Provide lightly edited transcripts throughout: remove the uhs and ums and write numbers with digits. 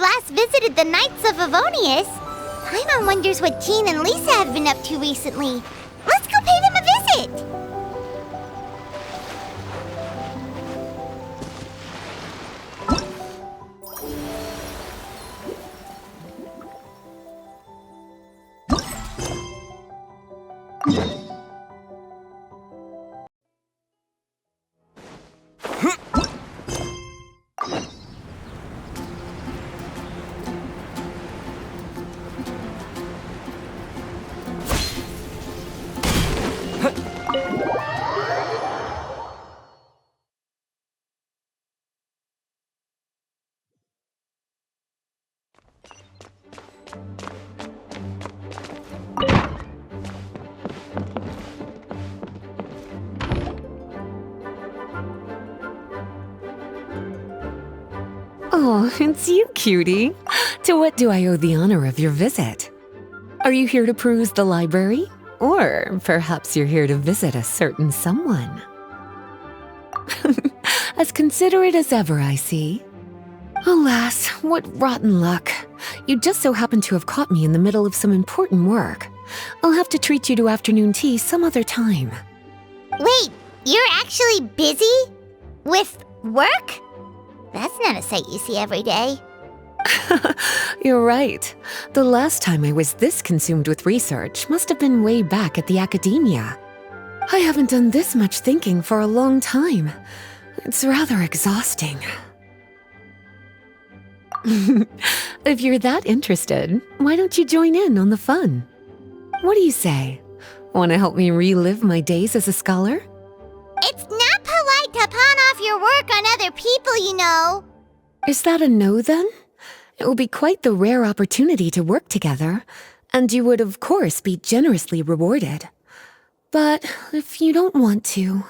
last visited the Knights of Avonius. Paimon wonders what Jean and Lisa have been up to recently. Let's go pay them a visit! Oh, it's you, cutie. To what do I owe the honor of your visit? Are you here to peruse the library? Or perhaps you're here to visit a certain someone? As considerate as ever, I see. Alas, what rotten luck. You just so happen to have caught me in the middle of some important work. I'll have to treat you to afternoon tea some other time. Wait, you're actually busy? With work? That's not a sight you see every day. You're right. The last time I was this consumed with research must have been way back at the academia. I haven't done this much thinking for a long time. It's rather exhausting. If you're that interested, why don't you join in on the fun? What do you say? Want to help me relive my days as a scholar? It's not polite to pawn off your work on other people, you know. Is that a no, then? It will be quite the rare opportunity to work together, and you would, of course, be generously rewarded. But if you don't want to...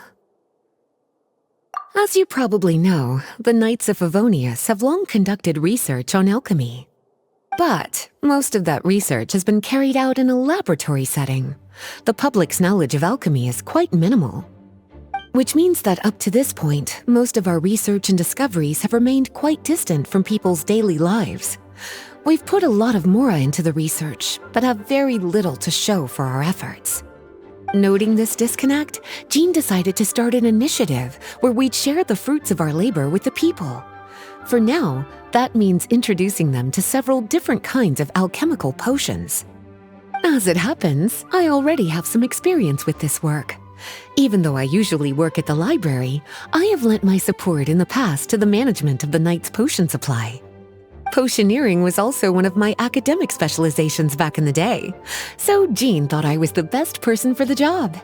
As you probably know, the Knights of Avonius have long conducted research on alchemy. But most of that research has been carried out in a laboratory setting. The public's knowledge of alchemy is quite minimal. Which means that up to this point, most of our research and discoveries have remained quite distant from people's daily lives. We've put a lot of mora into the research, but have very little to show for our efforts. Noting this disconnect, Jean decided to start an initiative where we'd share the fruits of our labor with the people. For now, that means introducing them to several different kinds of alchemical potions. As it happens, I already have some experience with this work. Even though I usually work at the library, I have lent my support in the past to the management of the Knight's potion supply. Potioneering was also one of my academic specializations back in the day, so Jean thought I was the best person for the job.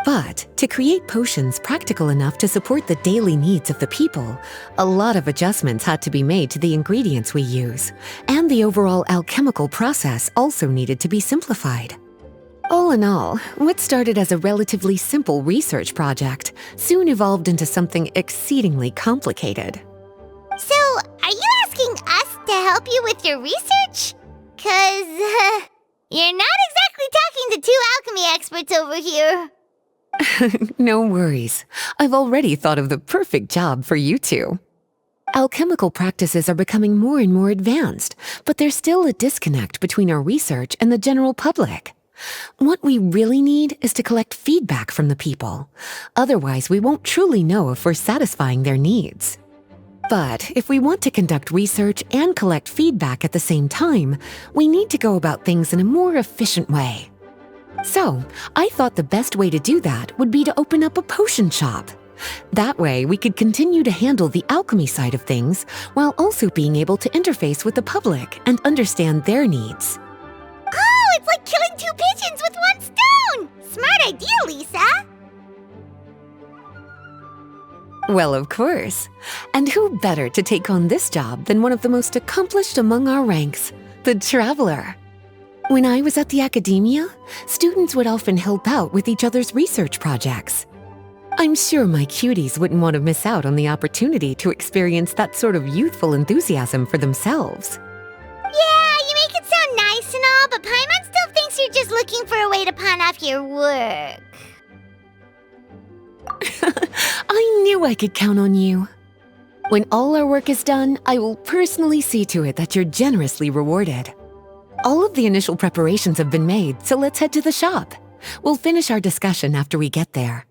But to create potions practical enough to support the daily needs of the people, a lot of adjustments had to be made to the ingredients we use, and the overall alchemical process also needed to be simplified. All in all, what started as a relatively simple research project soon evolved into something exceedingly complicated. So, are you asking us to help you with your research? 'Cause, you're not exactly talking to two alchemy experts over here. No worries. I've already thought of the perfect job for you two. Alchemical practices are becoming more and more advanced, but there's still a disconnect between our research and the general public. What we really need is to collect feedback from the people. Otherwise, we won't truly know if we're satisfying their needs. But if we want to conduct research and collect feedback at the same time, we need to go about things in a more efficient way. So, I thought the best way to do that would be to open up a potion shop. That way, we could continue to handle the alchemy side of things while also being able to interface with the public and understand their needs. Oh, it's like killing two pigeons with one stone! Smart idea, Lisa! Well, of course. And who better to take on this job than one of the most accomplished among our ranks, the Traveler? When I was at the academia, students would often help out with each other's research projects. I'm sure my cuties wouldn't want to miss out on the opportunity to experience that sort of youthful enthusiasm for themselves. Yeah, you make it sound nice and all, but Paimon still thinks you're just looking for a way to pawn off your work. I knew I could count on you. When all our work is done, I will personally see to it that you're generously rewarded. All of the initial preparations have been made, so let's head to the shop. We'll finish our discussion after we get there.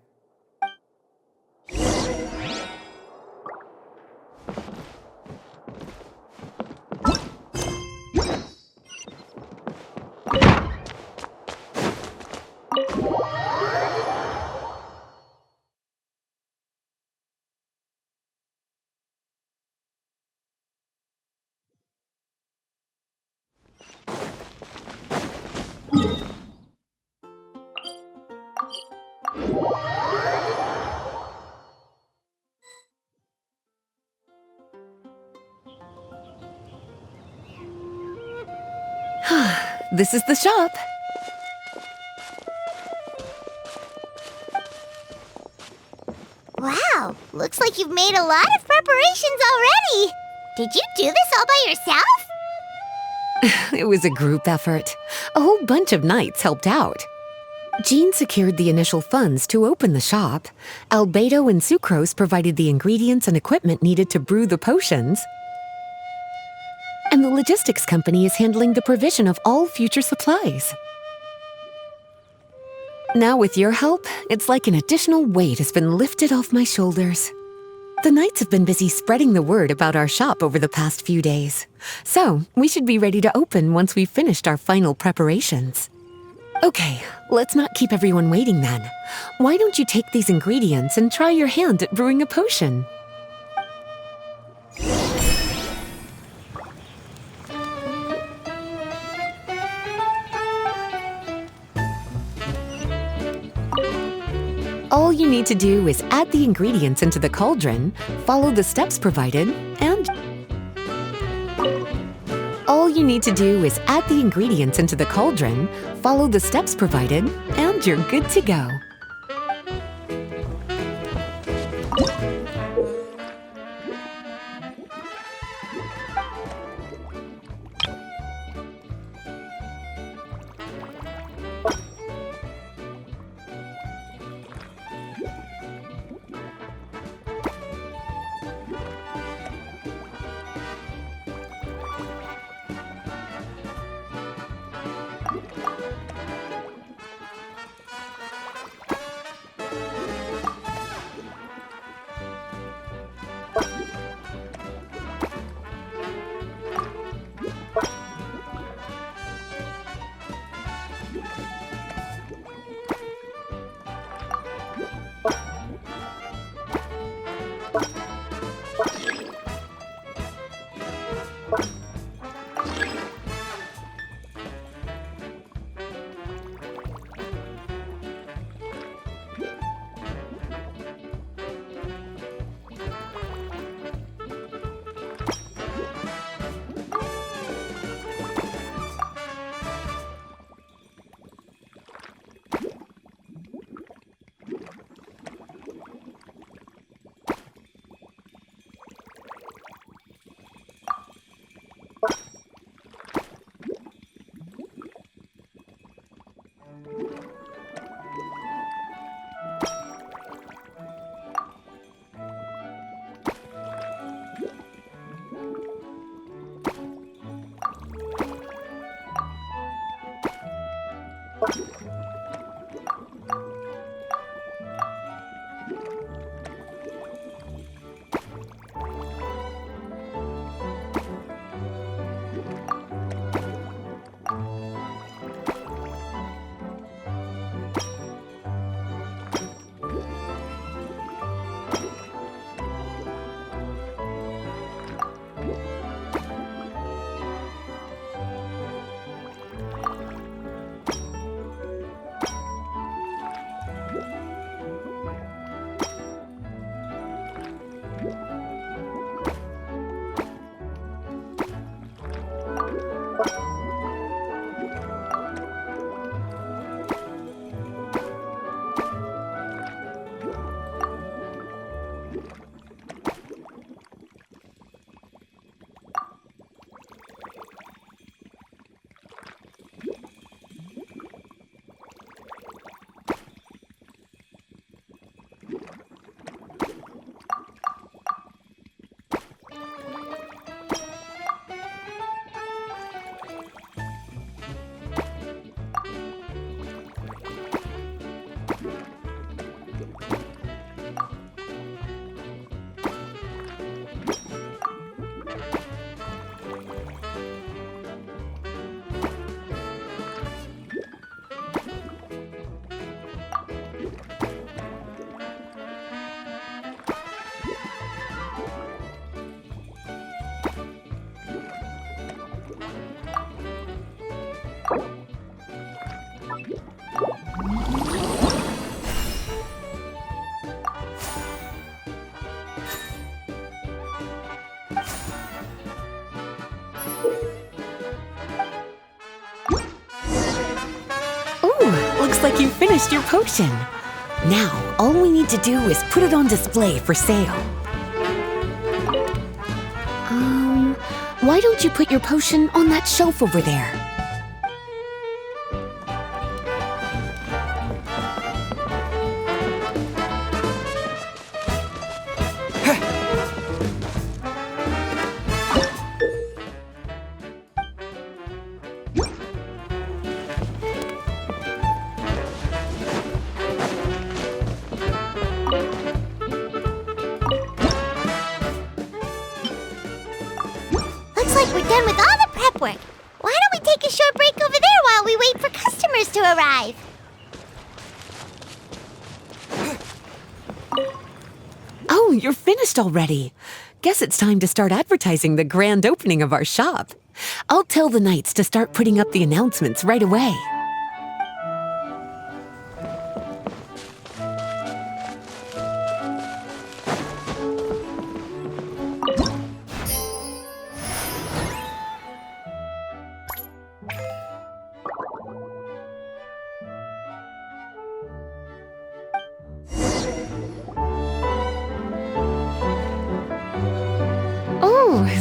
This is the shop. Wow, looks like you've made a lot of preparations already. Did you do this all by yourself? It was a group effort. A whole bunch of knights helped out. Jean secured the initial funds to open the shop. Albedo and Sucrose provided the ingredients and equipment needed to brew the potions. And the logistics company is handling the provision of all future supplies. Now with your help, it's like an additional weight has been lifted off my shoulders. The knights have been busy spreading the word about our shop over the past few days. So, we should be ready to open once we've finished our final preparations. Okay, let's not keep everyone waiting then. Why don't you take these ingredients and try your hand at brewing a potion? All you need to do is add the ingredients into the cauldron, follow the steps provided, and... All you need to do is add the ingredients into the cauldron, follow the steps provided, and you're good to go. finished your potion. Now, all we need to do is put it on display for sale. Why don't you put your potion on that shelf over there? Looks like we're done with all the prep work. Why don't we take a short break over there while we wait for customers to arrive? Oh, you're finished already. Guess it's time to start advertising the grand opening of our shop. I'll tell the knights to start putting up the announcements right away.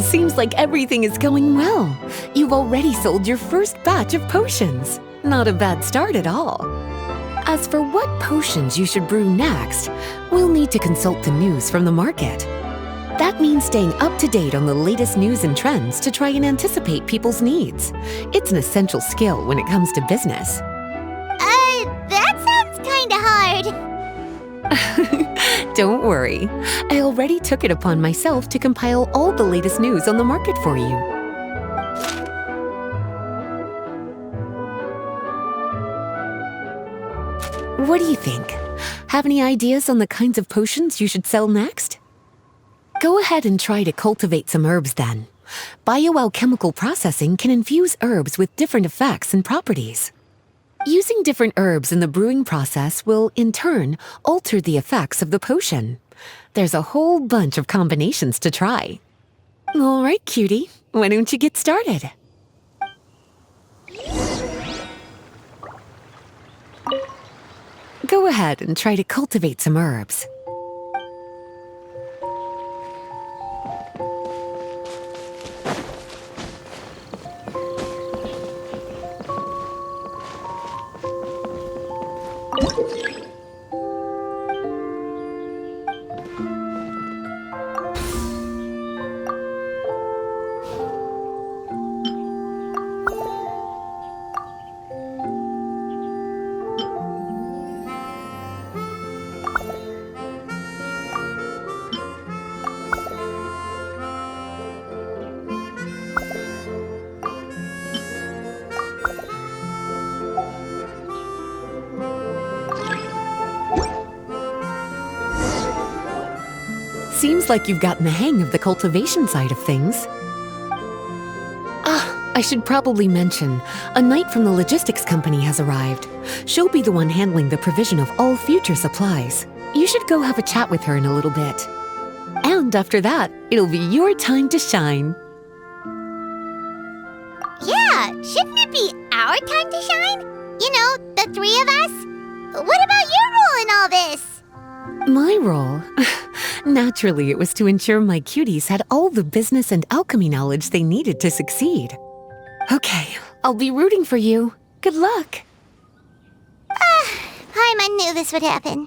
Seems like everything is going well. You've already sold your first batch of potions. Not a bad start at all. As for what potions you should brew next, we'll need to consult the news from the market. That means staying up to date on the latest news and trends to try and anticipate people's needs. It's an essential skill when it comes to business. That sounds kinda hard. Don't worry. I already took it upon myself to compile all the latest news on the market for you. What do you think? Have any ideas on the kinds of potions you should sell next? Go ahead and try to cultivate some herbs then. Bioalchemical processing can infuse herbs with different effects and properties. Using different herbs in the brewing process will, in turn, alter the effects of the potion. There's a whole bunch of combinations to try. All right, cutie, why don't you get started? Go ahead and try to cultivate some herbs. Seems like you've gotten the hang of the cultivation side of things. I should probably mention, a knight from the logistics company has arrived. She'll be the one handling the provision of all future supplies. You should go have a chat with her in a little bit. And after that, it'll be your time to shine. Yeah, shouldn't it be our time to shine? You know, the three of us? What about your role in all this? My role? Naturally, it was to ensure my cuties had all the business and alchemy knowledge they needed to succeed. Okay, I'll be rooting for you. Good luck. Paimon knew this would happen.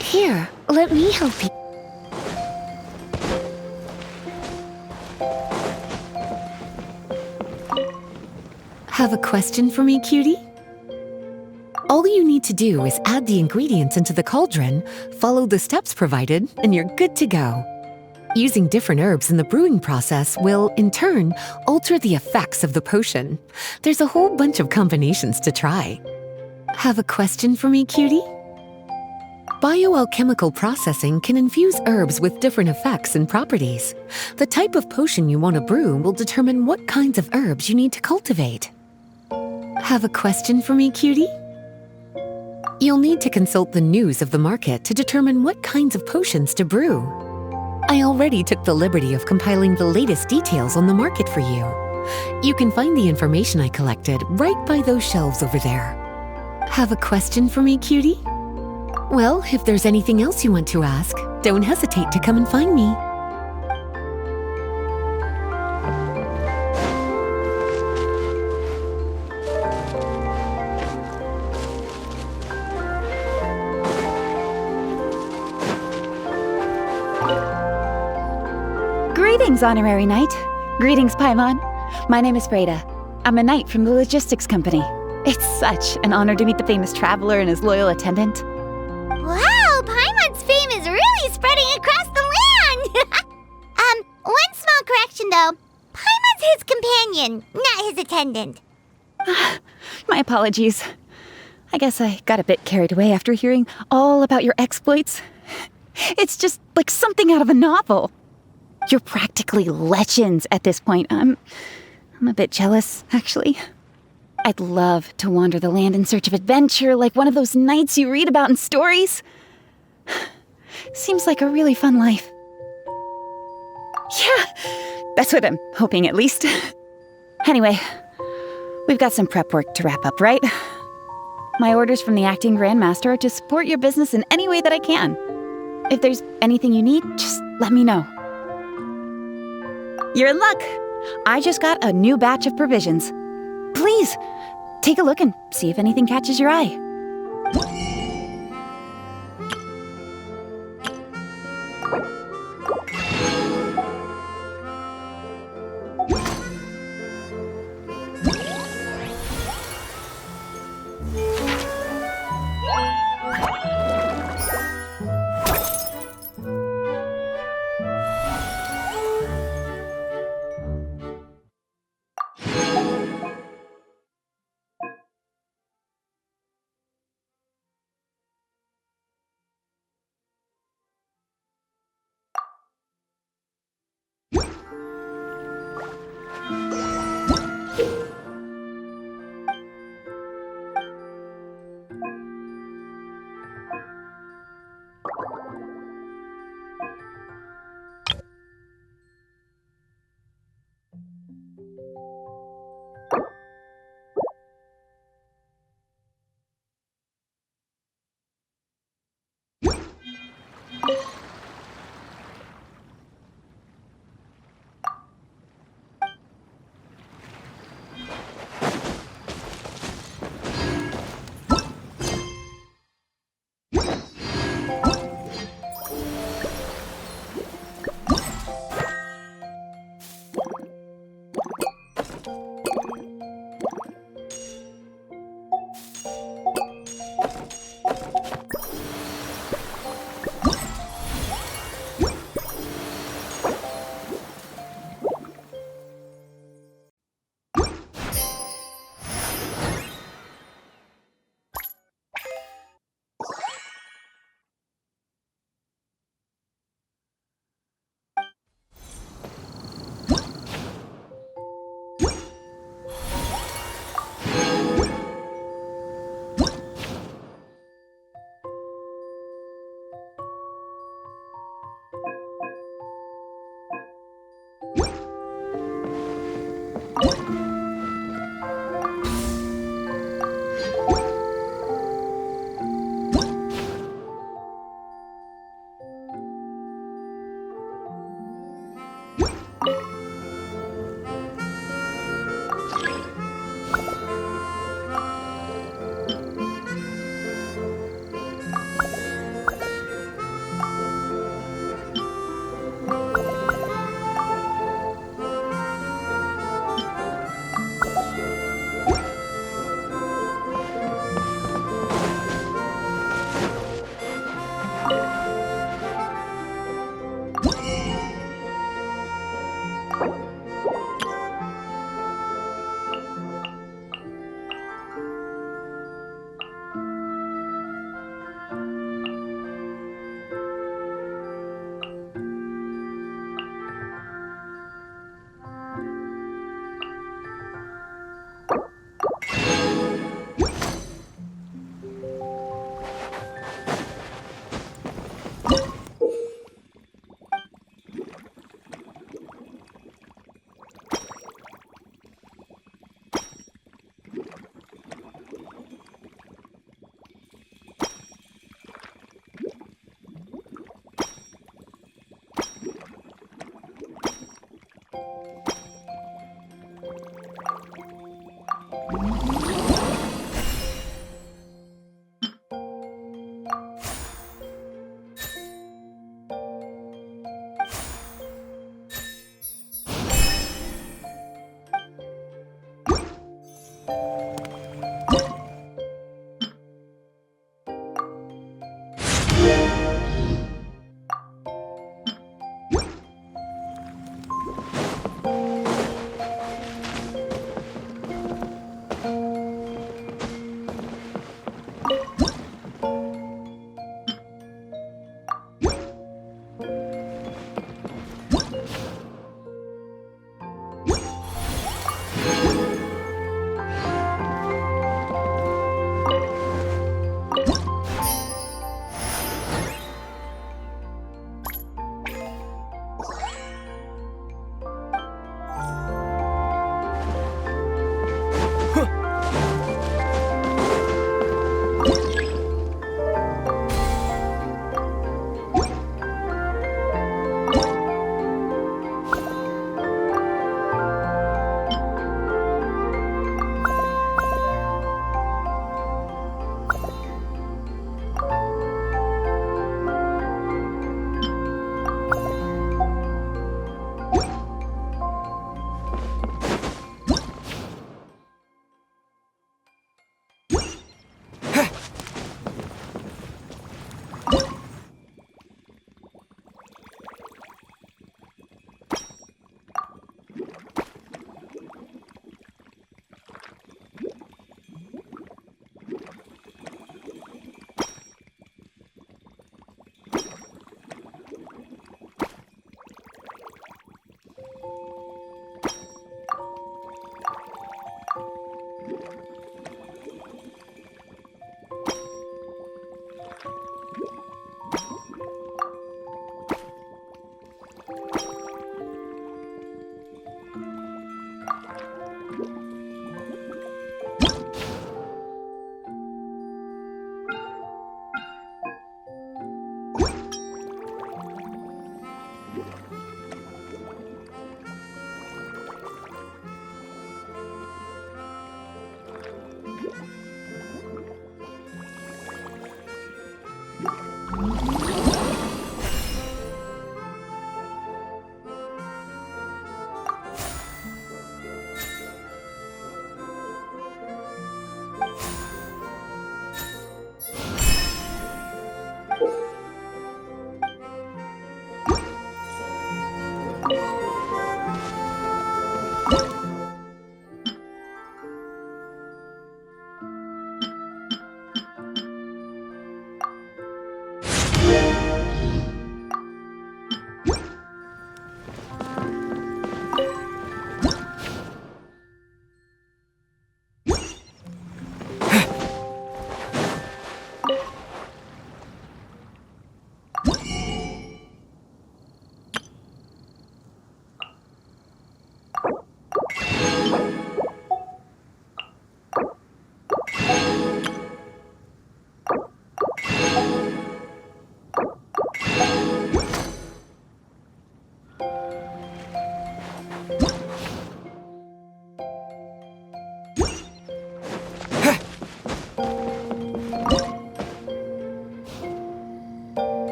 Here, let me help you. Have a question for me, cutie? All you need to do is add the ingredients into the cauldron, follow the steps provided, and you're good to go. Using different herbs in the brewing process will, in turn, alter the effects of the potion. There's a whole bunch of combinations to try. Have a question for me, cutie? Bioalchemical processing can infuse herbs with different effects and properties. The type of potion you want to brew will determine what kinds of herbs you need to cultivate. Have a question for me, cutie? You'll need to consult the news of the market to determine what kinds of potions to brew. I already took the liberty of compiling the latest details on the market for you. You can find the information I collected right by those shelves over there. Have a question for me, cutie? Well, if there's anything else you want to ask, don't hesitate to come and find me. Greetings, Honorary Knight. Greetings, Paimon. My name is Breda. I'm a knight from the logistics company. It's such an honor to meet the famous traveler and his loyal attendant. Wow, Paimon's fame is really spreading across the land! One small correction though. Paimon's his companion, not his attendant. My apologies. I guess I got a bit carried away after hearing all about your exploits. It's just like something out of a novel. You're practically legends at this point. I'm a bit jealous, actually. I'd love to wander the land in search of adventure like one of those knights you read about in stories. Seems like a really fun life. Yeah, that's what I'm hoping at least. Anyway, we've got some prep work to wrap up, right? My orders from the acting Grandmaster are to support your business in any way that I can. If there's anything you need, just let me know. You're in luck. I just got a new batch of provisions. Please, take a look and see if anything catches your eye.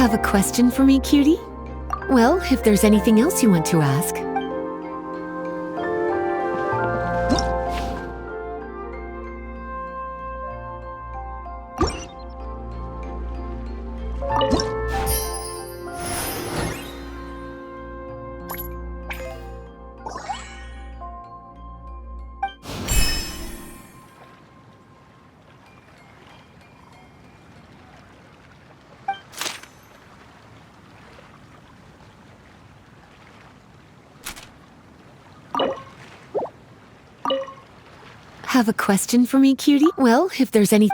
Have a question for me, cutie? Well, if there's anything else you want to ask. Have a question for me, cutie? Well, if there's any...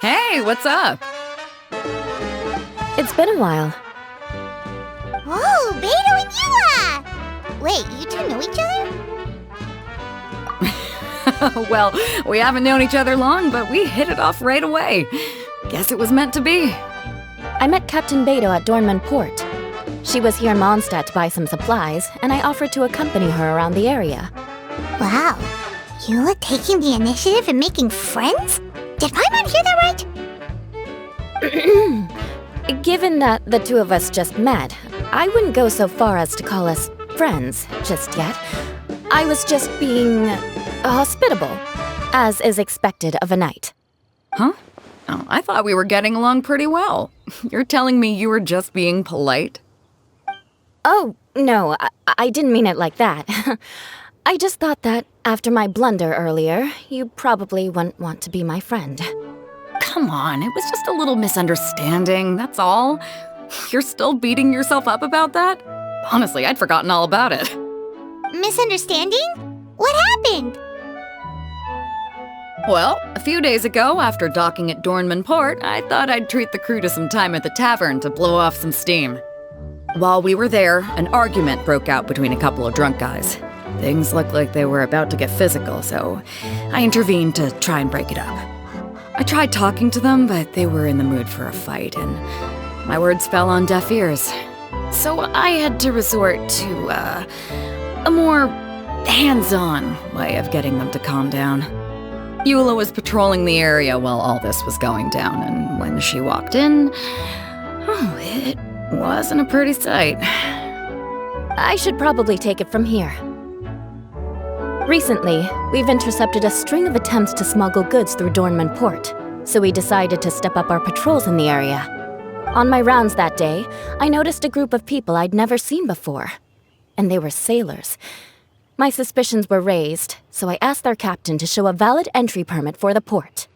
Hey, what's up? It's been a while. Whoa, Beto and Yua! Wait, you two know each other? Well, we haven't known each other long, but we hit it off right away. Guess it was meant to be. I met Captain Beto at Dornman Port. She was here in Mondstadt to buy some supplies, and I offered to accompany her around the area. Wow, Yua taking the initiative and making friends? Did Paimon hear that right? Given that the two of us just met, I wouldn't go so far as to call us friends just yet. I was just being hospitable, as is expected of a knight. Huh? Oh, I thought we were getting along pretty well. You're telling me you were just being polite? Oh, no, I didn't mean it like that. I just thought that after my blunder earlier, you probably wouldn't want to be my friend. come on, it was just a little misunderstanding, that's all. You're still beating yourself up about that? Honestly, I'd forgotten all about it. Misunderstanding? What happened? Well, a few days ago, after docking at Dornman Port, I thought I'd treat the crew to some time at the tavern to blow off some steam. While we were there, an argument broke out between a couple of drunk guys. Things looked like they were about to get physical, so I intervened to try and break it up. I tried talking to them, but they were in the mood for a fight, and my words fell on deaf ears. So I had to resort to, a more hands-on way of getting them to calm down. Eula was patrolling the area while all this was going down, and when she walked in, it wasn't a pretty sight. I should probably take it from here. Recently, we've intercepted a string of attempts to smuggle goods through Dornman Port, so we decided to step up our patrols in the area. On my rounds that day, I noticed a group of people I'd never seen before, and they were sailors. My suspicions were raised, so I asked their captain to show a valid entry permit for the port.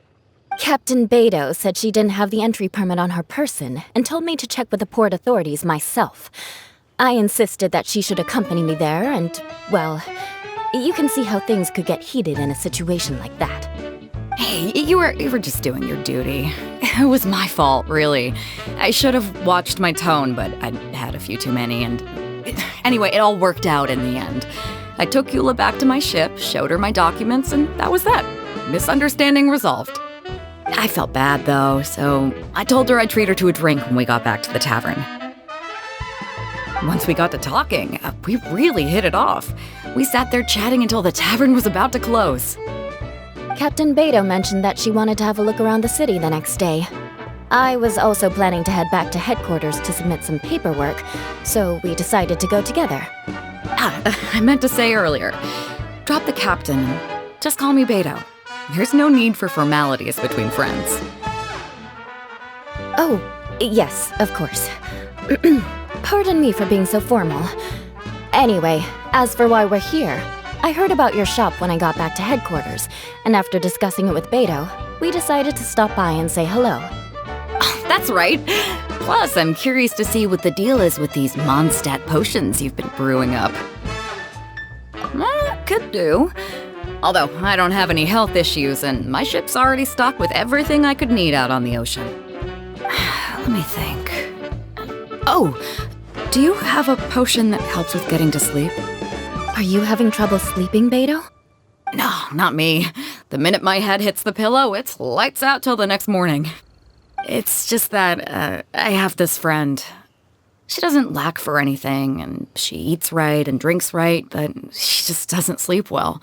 Captain Beto said she didn't have the entry permit on her person and told me to check with the port authorities myself. I insisted that she should accompany me there and, well, you can see how things could get heated in a situation like that. Hey, you were just doing your duty. It was my fault, really. I should have watched my tone, but I'd had a few too many, and anyway, it all worked out in the end. I took Eula back to my ship, showed her my documents, and that was that. Misunderstanding resolved. I felt bad, though, so I told her I'd treat her to a drink when we got back to the tavern. Once we got to talking, we really hit it off. We sat there chatting until the tavern was about to close. Captain Beto mentioned that she wanted to have a look around the city the next day. I was also planning to head back to headquarters to submit some paperwork, so we decided to go together. I meant to say earlier, drop the captain and just call me Beto. There's no need for formalities between friends. Oh, yes, of course. Pardon me for being so formal. Anyway, as for why we're here, I heard about your shop when I got back to headquarters, and after discussing it with Beto, we decided to stop by and say hello. Oh, that's right. Plus, I'm curious to see what the deal is with these Mondstadt potions you've been brewing up. Could do. Although, I don't have any health issues, and my ship's already stocked with everything I could need out on the ocean. Let me think. Oh, do you have a potion that helps with getting to sleep? Are you having trouble sleeping, Beto? No, not me. The minute my head hits the pillow, it's lights out till the next morning. It's just that, I have this friend. She doesn't lack for anything, and she eats right and drinks right, but she just doesn't sleep well.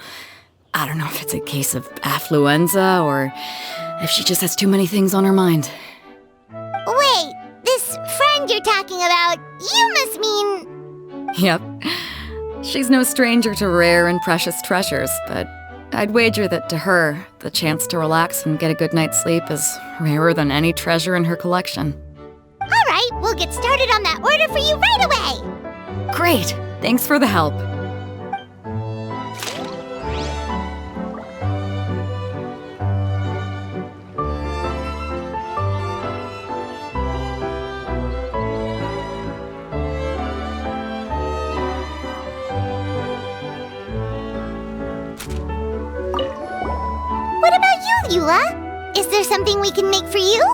I don't know if it's a case of affluenza, or if she just has too many things on her mind. Wait, this friend you're talking about, you must mean... Yep. She's no stranger to rare and precious treasures, but I'd wager that to her, the chance to relax and get a good night's sleep is rarer than any treasure in her collection. All right, we'll get started on that order for you right away. Great! Thanks for the help. What about you, Eula? Is there something we can make for you?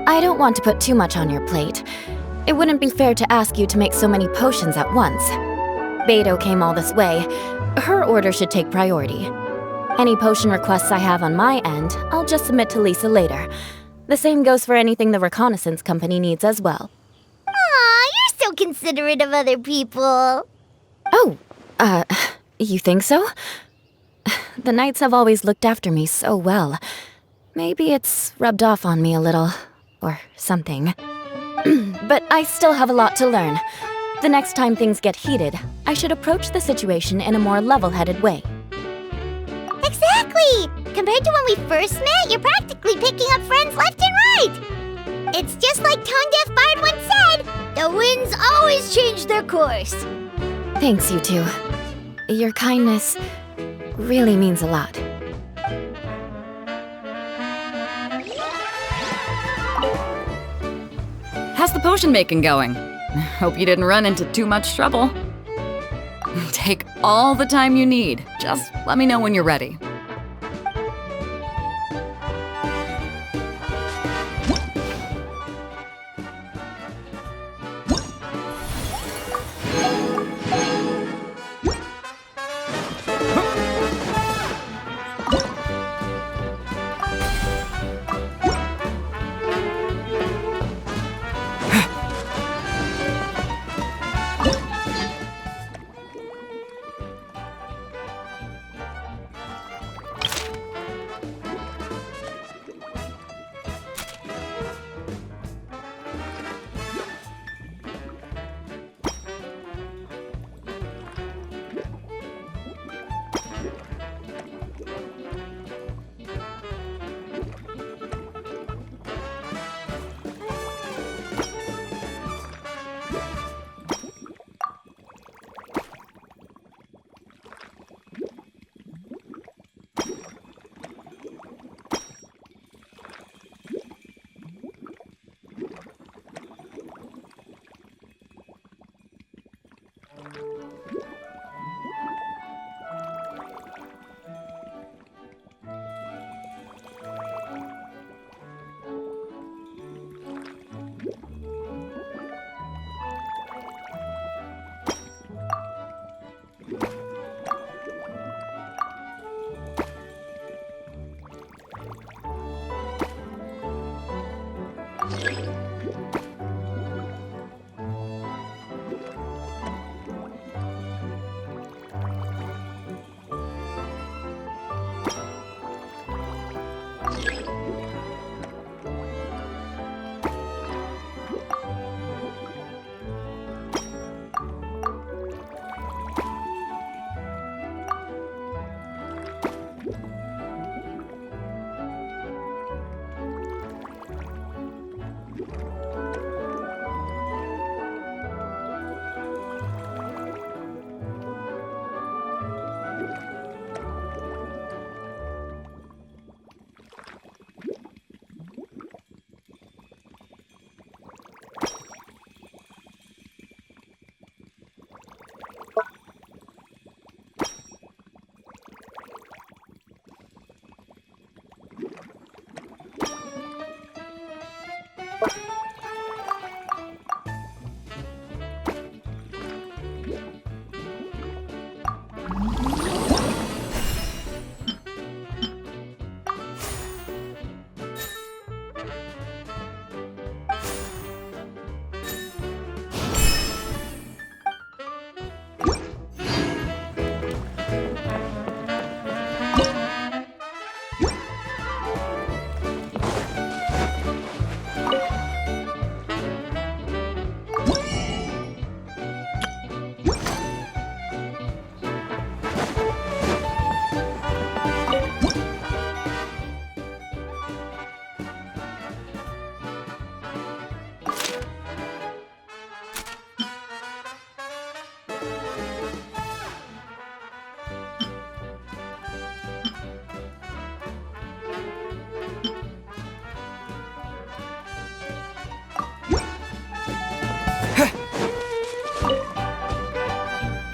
I don't want to put too much on your plate. It wouldn't be fair to ask you to make so many potions at once. Beto came all this way. Her order should take priority. Any potion requests I have on my end, I'll just submit to Lisa later. The same goes for anything the reconnaissance company needs as well. Aw, you're so considerate of other people. Oh, you think so? The Knights have always looked after me so well. Maybe it's rubbed off on me a little, or something. But I still have a lot to learn. The next time things get heated, I should approach the situation in a more level-headed way. Exactly! Compared to when we first met, you're practically picking up friends left and right. It's just like Tone Deaf Bard once said, the winds always change their course. Thanks, you two. Your kindness really means a lot. How's the potion making going? Hope you didn't run into too much trouble. Take all the time you need. Just let me know when you're ready.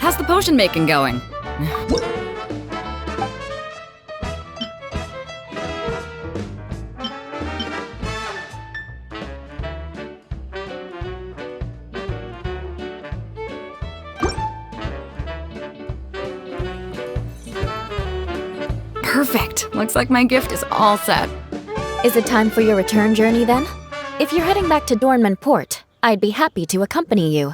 How's the potion making going? Perfect. Looks like my gift is all set. Is it time for your return journey then? If you're heading back to Dornman Port, I'd be happy to accompany you.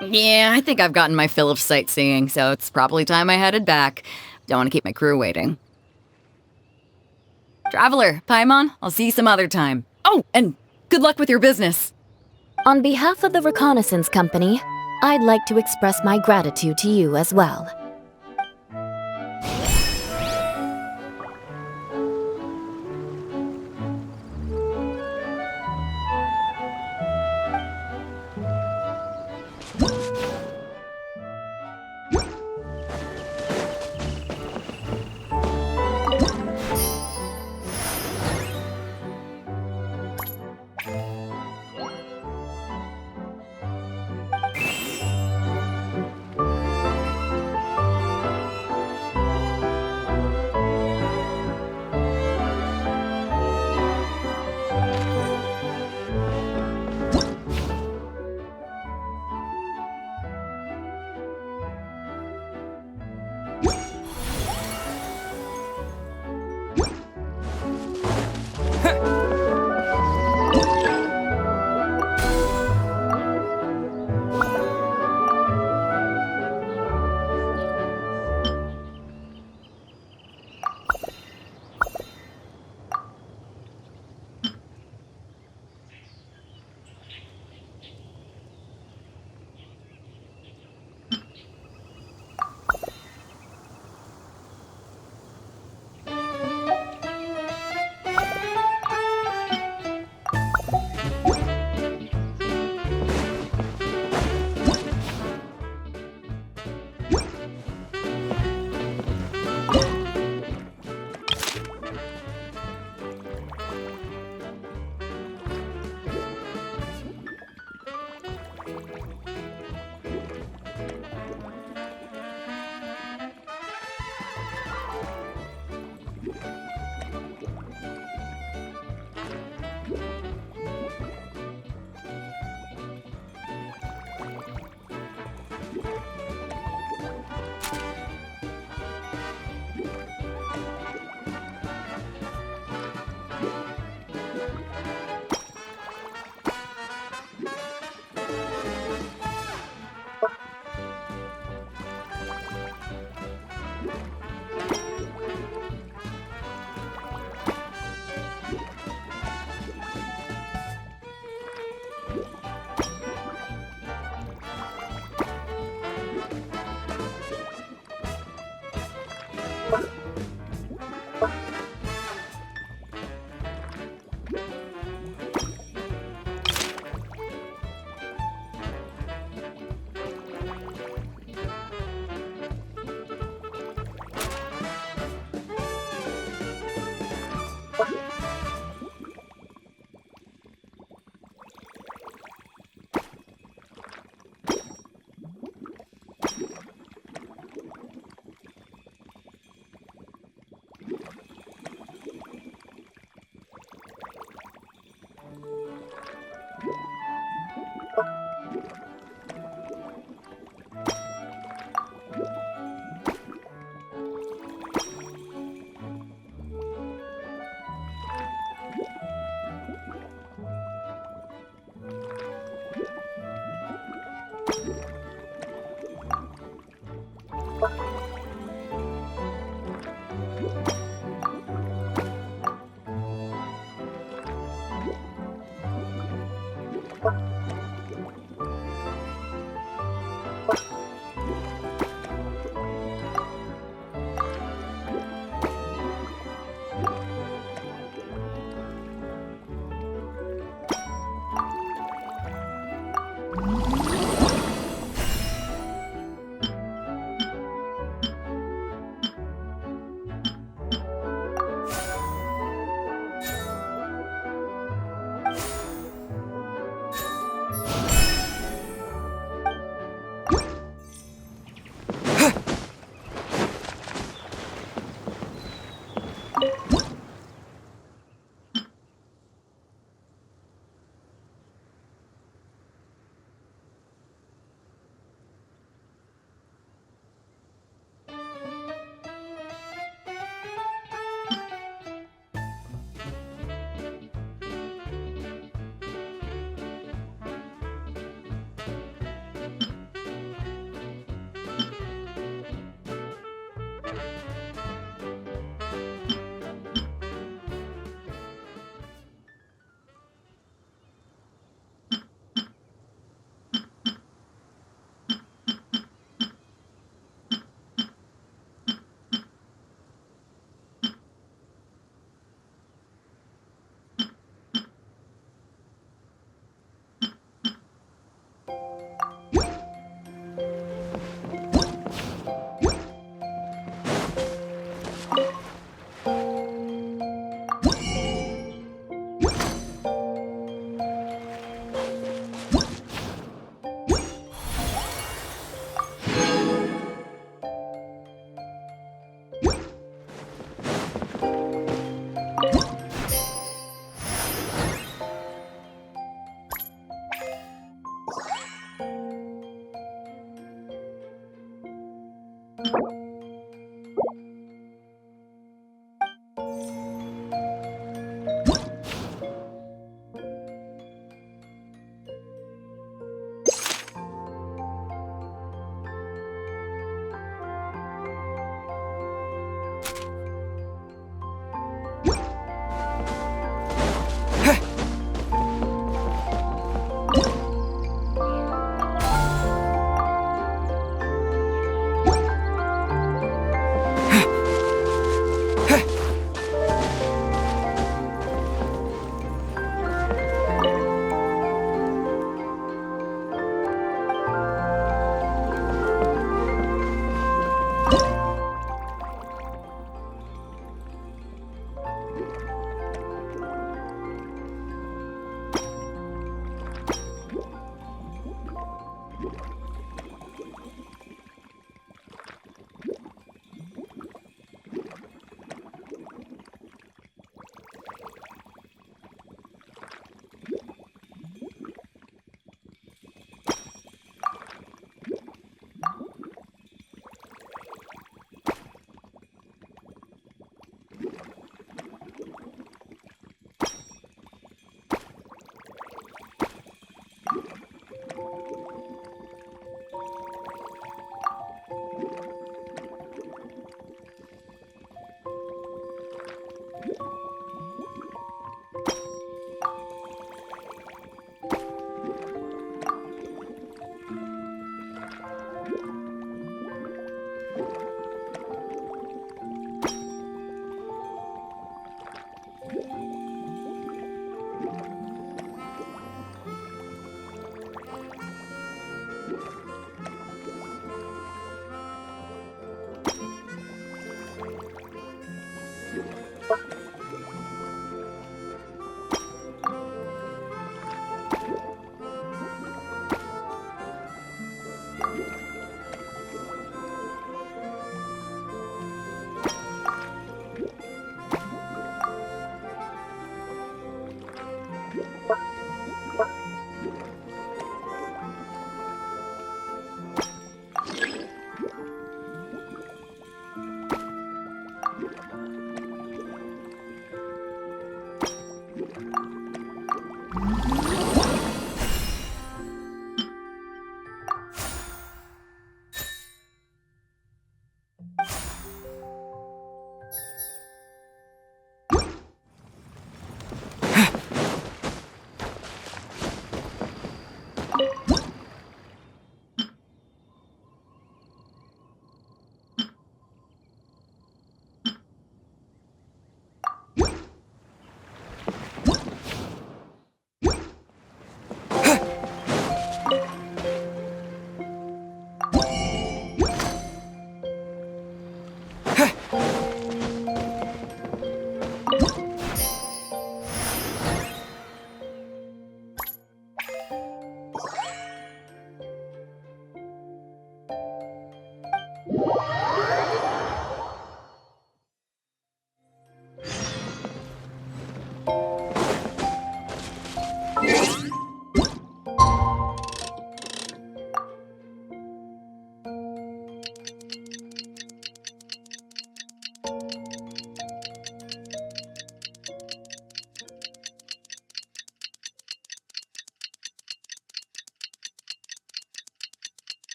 Yeah, I think I've gotten my fill of sightseeing, so it's probably time I headed back. Don't want to keep my crew waiting. Traveler, Paimon, I'll see you some other time. Oh, and good luck with your business. On behalf of the Reconnaissance Company, I'd like to express my gratitude to you as well.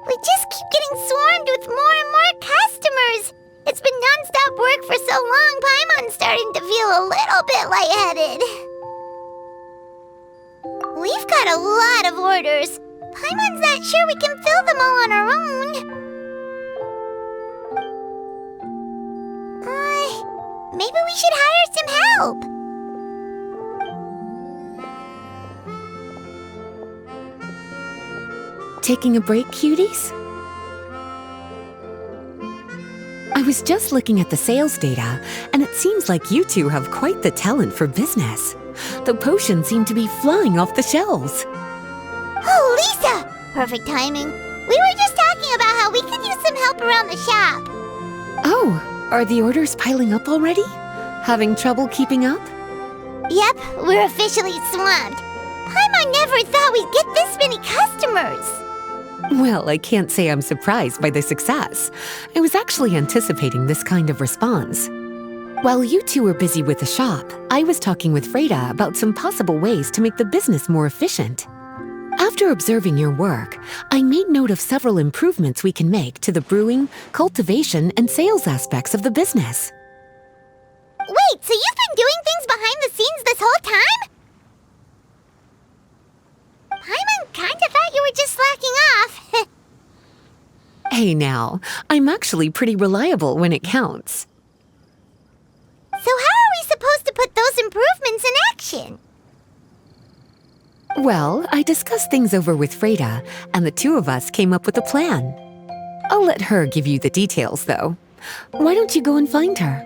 We just keep getting swarmed with more and more customers. It's been non-stop work for so long, Paimon's starting to feel a little bit lightheaded. We've got a lot of orders. Paimon's not sure we can fill them all on our own. Maybe we should hire some help. Taking a break, cuties? I was just looking at the sales data, and it seems like you two have quite the talent for business. The potions seem to be flying off the shelves. Oh, Lisa! Perfect timing. We were just talking about how we could use some help around the shop. Oh, are the orders piling up already? Having trouble keeping up? Yep, we're officially swamped. Paimon never thought we'd get this many customers. Well, I can't say I'm surprised by the success. I was actually anticipating this kind of response. While you two were busy with the shop, I was talking with Freda about some possible ways to make the business more efficient. After observing your work, I made note of several improvements we can make to the brewing, cultivation, and sales aspects of the business. Wait, so you've been doing things behind the scenes this whole time? Paimon kinda thought you were just slacking off. Hey now, I'm actually pretty reliable when it counts. So how are we supposed to put those improvements in action? Well, I discussed things over with Freda, and the two of us came up with a plan. I'll let her give you the details, though. Why don't you go and find her?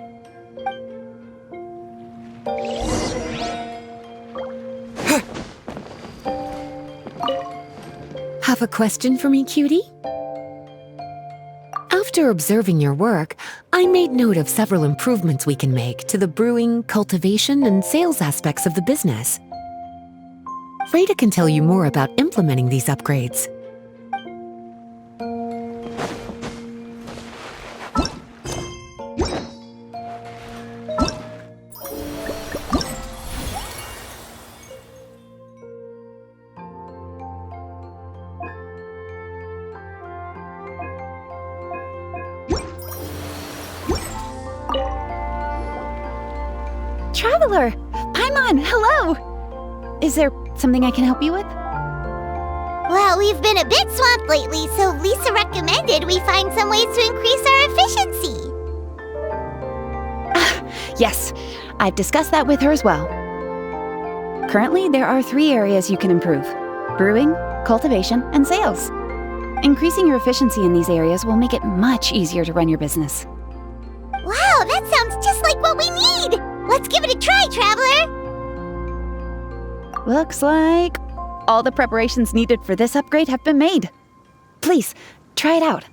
Have a question for me, cutie? After observing your work, I made note of several improvements we can make to the brewing, cultivation, and sales aspects of the business. Freda can tell you more about implementing these upgrades. Traveler! Paimon, hello! Is there something I can help you with? Well, we've been a bit swamped lately, so Lisa recommended we find some ways to increase our efficiency. Yes, I've discussed that with her as well. Currently, there are 3 areas you can improve: brewing, cultivation, and sales. Increasing your efficiency in these areas will make it much easier to run your business. Wow, that sounds just like what we need! Let's give it a try, Traveler! Looks like all the preparations needed for this upgrade have been made. Please, try it out.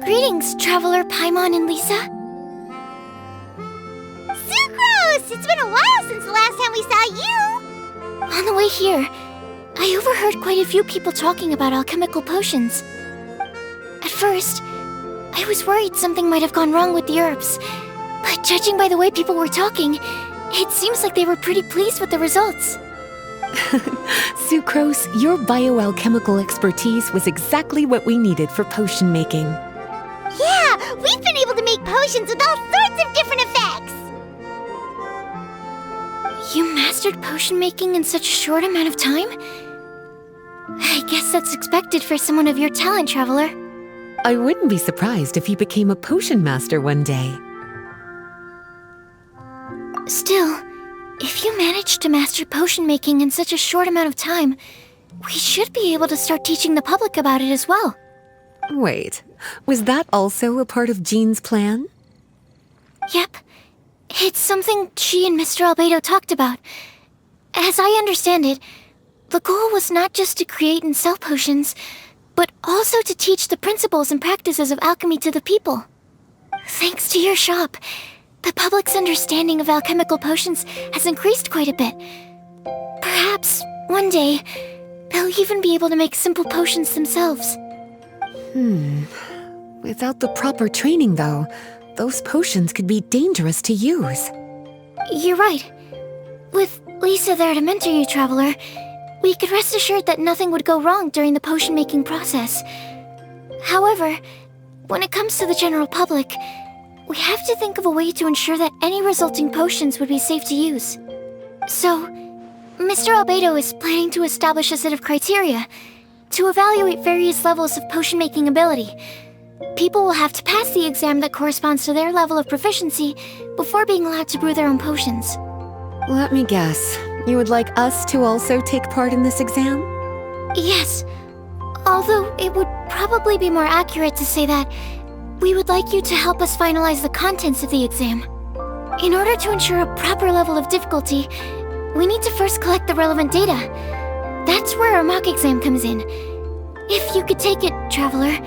Greetings, Traveler Paimon and Lisa. Sucrose! It's been a while since the last time we saw you! On the way here, I overheard quite a few people talking about alchemical potions. At first, I was worried something might have gone wrong with the herbs, but judging by the way people were talking, it seems like they were pretty pleased with the results. Sucrose, your bioalchemical expertise was exactly what we needed for potion making. Yeah, we've been able to make potions with all sorts of different effects! You mastered potion making in such a short amount of time? I guess that's expected for someone of your talent, Traveler. I wouldn't be surprised if you became a potion master one day. Still, if you managed to master potion making in such a short amount of time, we should be able to start teaching the public about it as well. Wait, was that also a part of Jean's plan? Yep. It's something she and Mr. Albedo talked about. As I understand it, the goal was not just to create and sell potions, but also to teach the principles and practices of alchemy to the people. Thanks to your shop, the public's understanding of alchemical potions has increased quite a bit. Perhaps, one day, they'll even be able to make simple potions themselves. Without the proper training, though, those potions could be dangerous to use. You're right. With Lisa there to mentor you, Traveler, we could rest assured that nothing would go wrong during the potion-making process. However, when it comes to the general public, we have to think of a way to ensure that any resulting potions would be safe to use. So, Mr. Albedo is planning to establish a set of criteria to evaluate various levels of potion-making ability. People will have to pass the exam that corresponds to their level of proficiency before being allowed to brew their own potions. Let me guess, you would like us to also take part in this exam? Yes, although it would probably be more accurate to say that we would like you to help us finalize the contents of the exam. In order to ensure a proper level of difficulty, we need to first collect the relevant data. That's where our mock exam comes in. If you could take it, Traveler,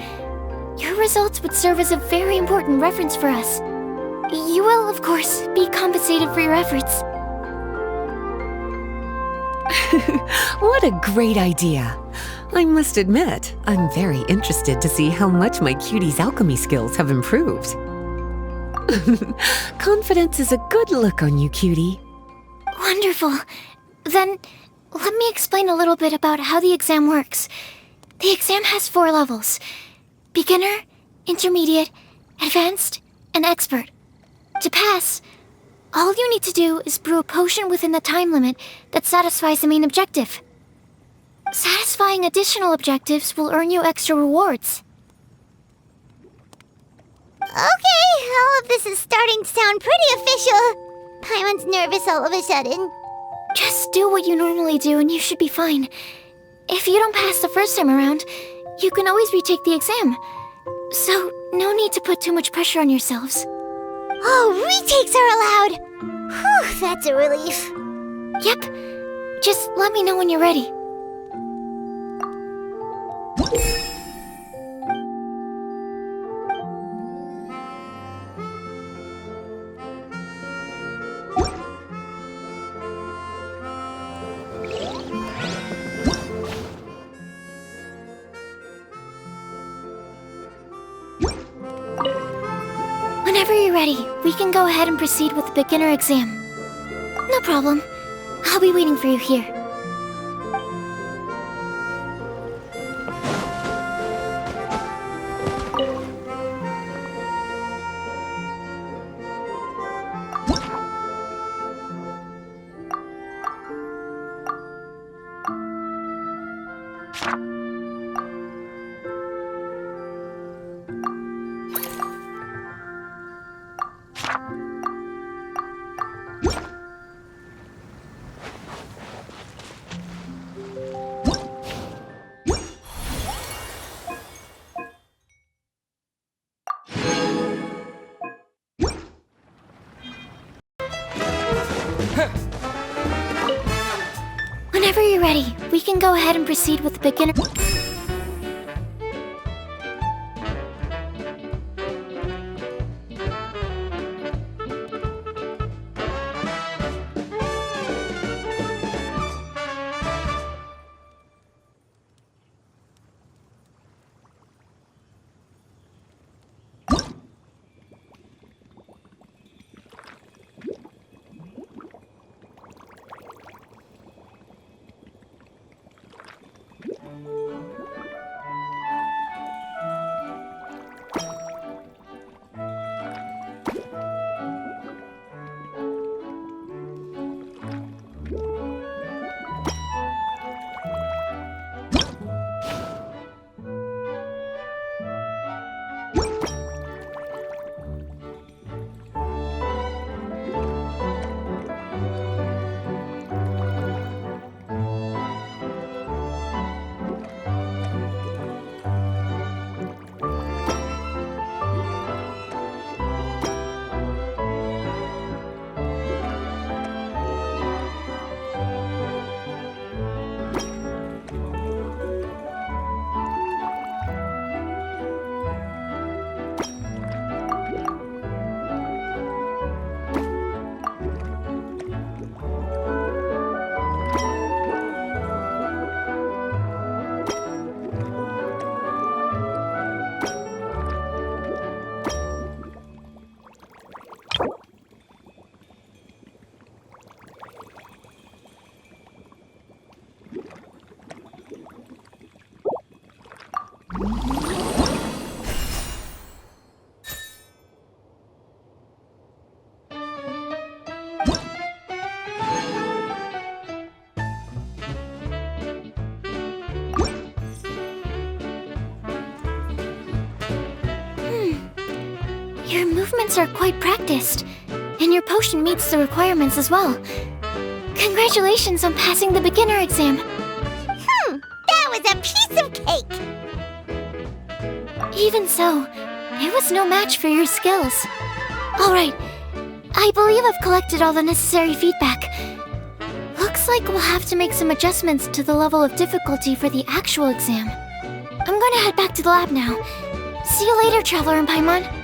your results would serve as a very important reference for us. You will, of course, be compensated for your efforts. What a great idea! I must admit, I'm very interested to see how much my cutie's alchemy skills have improved. Confidence is a good look on you, cutie. Wonderful. Then, let me explain a little bit about how the exam works. The exam has 4 levels: beginner, intermediate, advanced, and expert. To pass, all you need to do is brew a potion within the time limit that satisfies the main objective. Satisfying additional objectives will earn you extra rewards. Okay, all of this is starting to sound pretty official. Paimon's nervous all of a sudden. Just do what you normally do and you should be fine. If you don't pass the first time around, you can always retake the exam. So, no need to put too much pressure on yourselves. Oh, retakes are allowed! Whew, that's a relief. Yep. Just let me know when you're ready. Whenever you're ready, we can go ahead and proceed with the beginner exam. No problem. I'll be waiting for you here. Whenever you're ready, we can go ahead and proceed with the beginner. Your movements are quite practiced, and your potion meets the requirements as well. Congratulations on passing the beginner exam. That was a piece of cake! Even so, it was no match for your skills. Alright, I believe I've collected all the necessary feedback. Looks like we'll have to make some adjustments to the level of difficulty for the actual exam. I'm gonna head back to the lab now. See you later, Traveler and Paimon.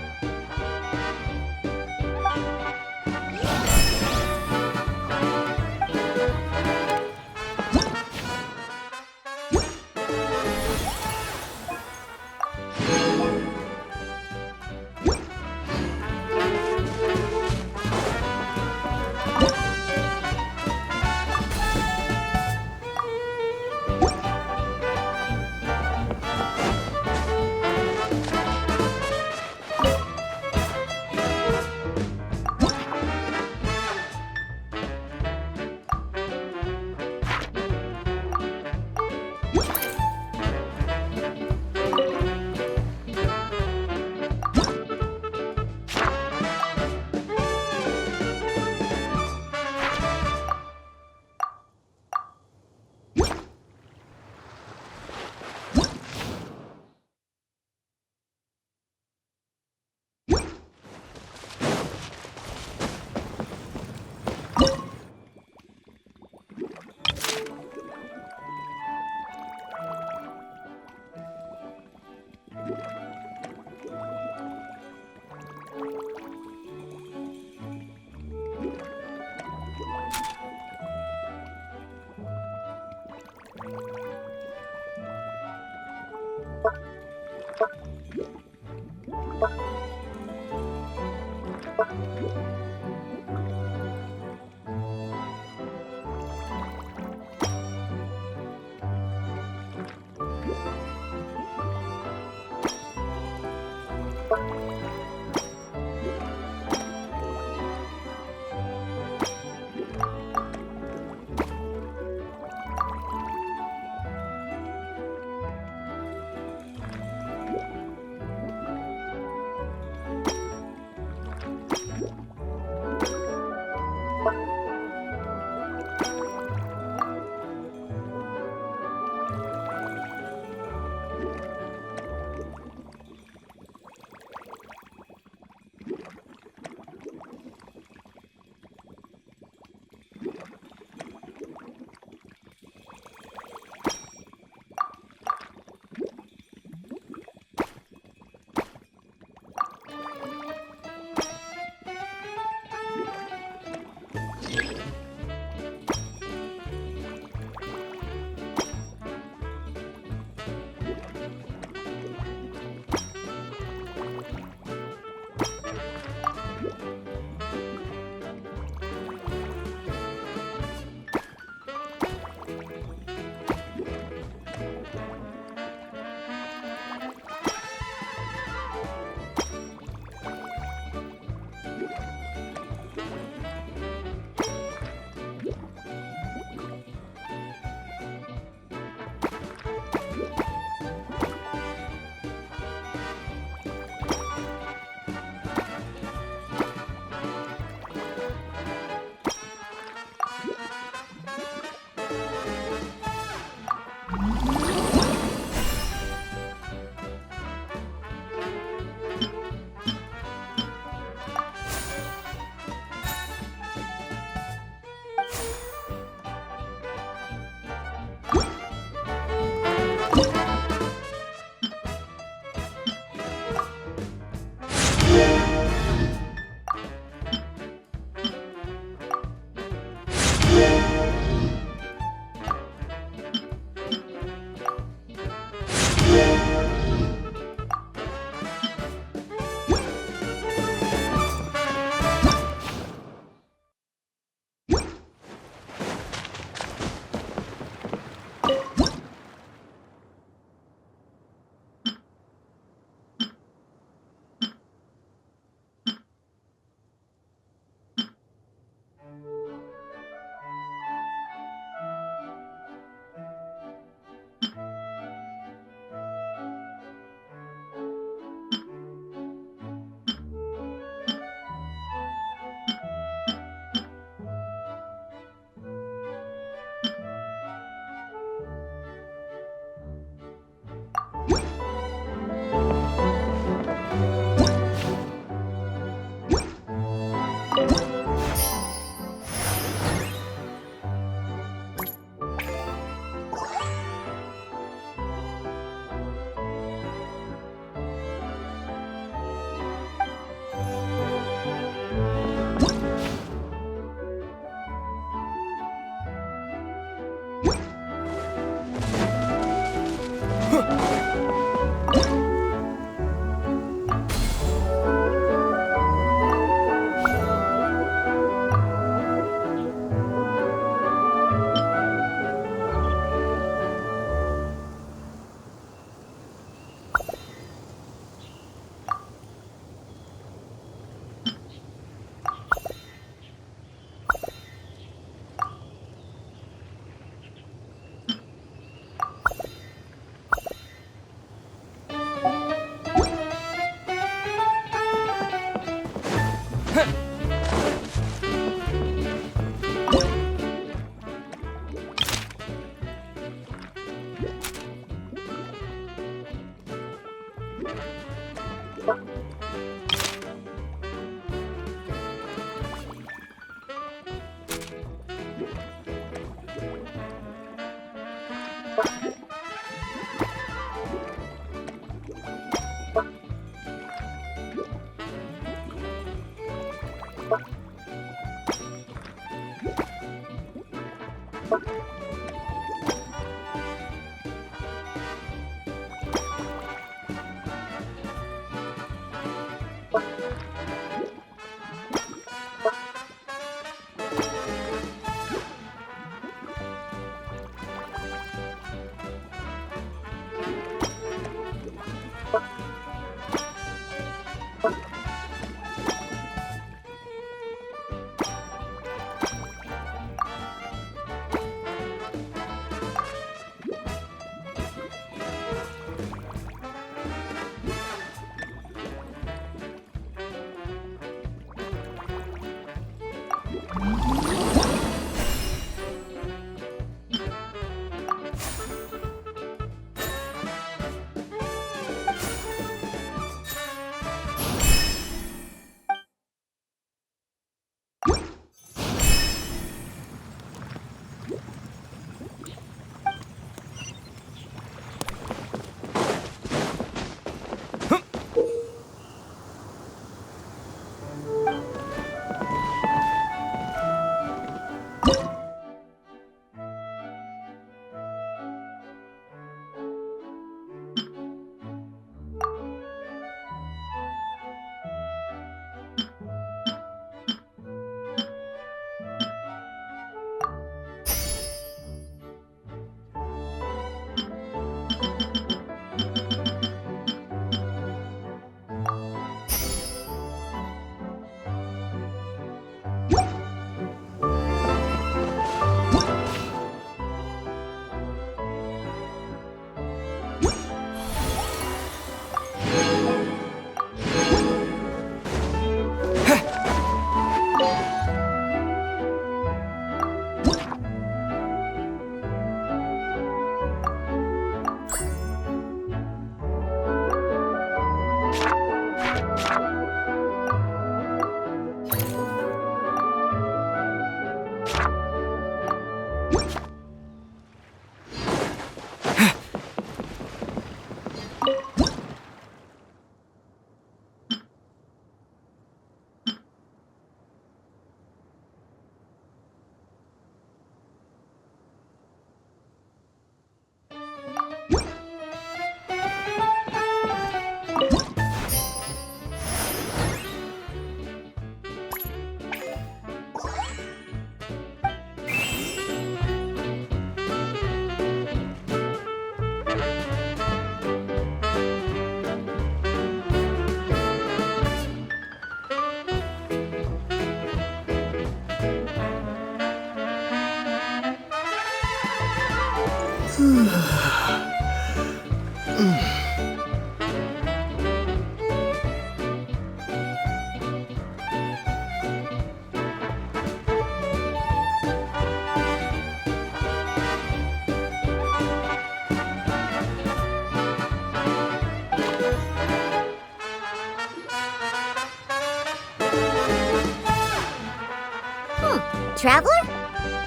Traveler?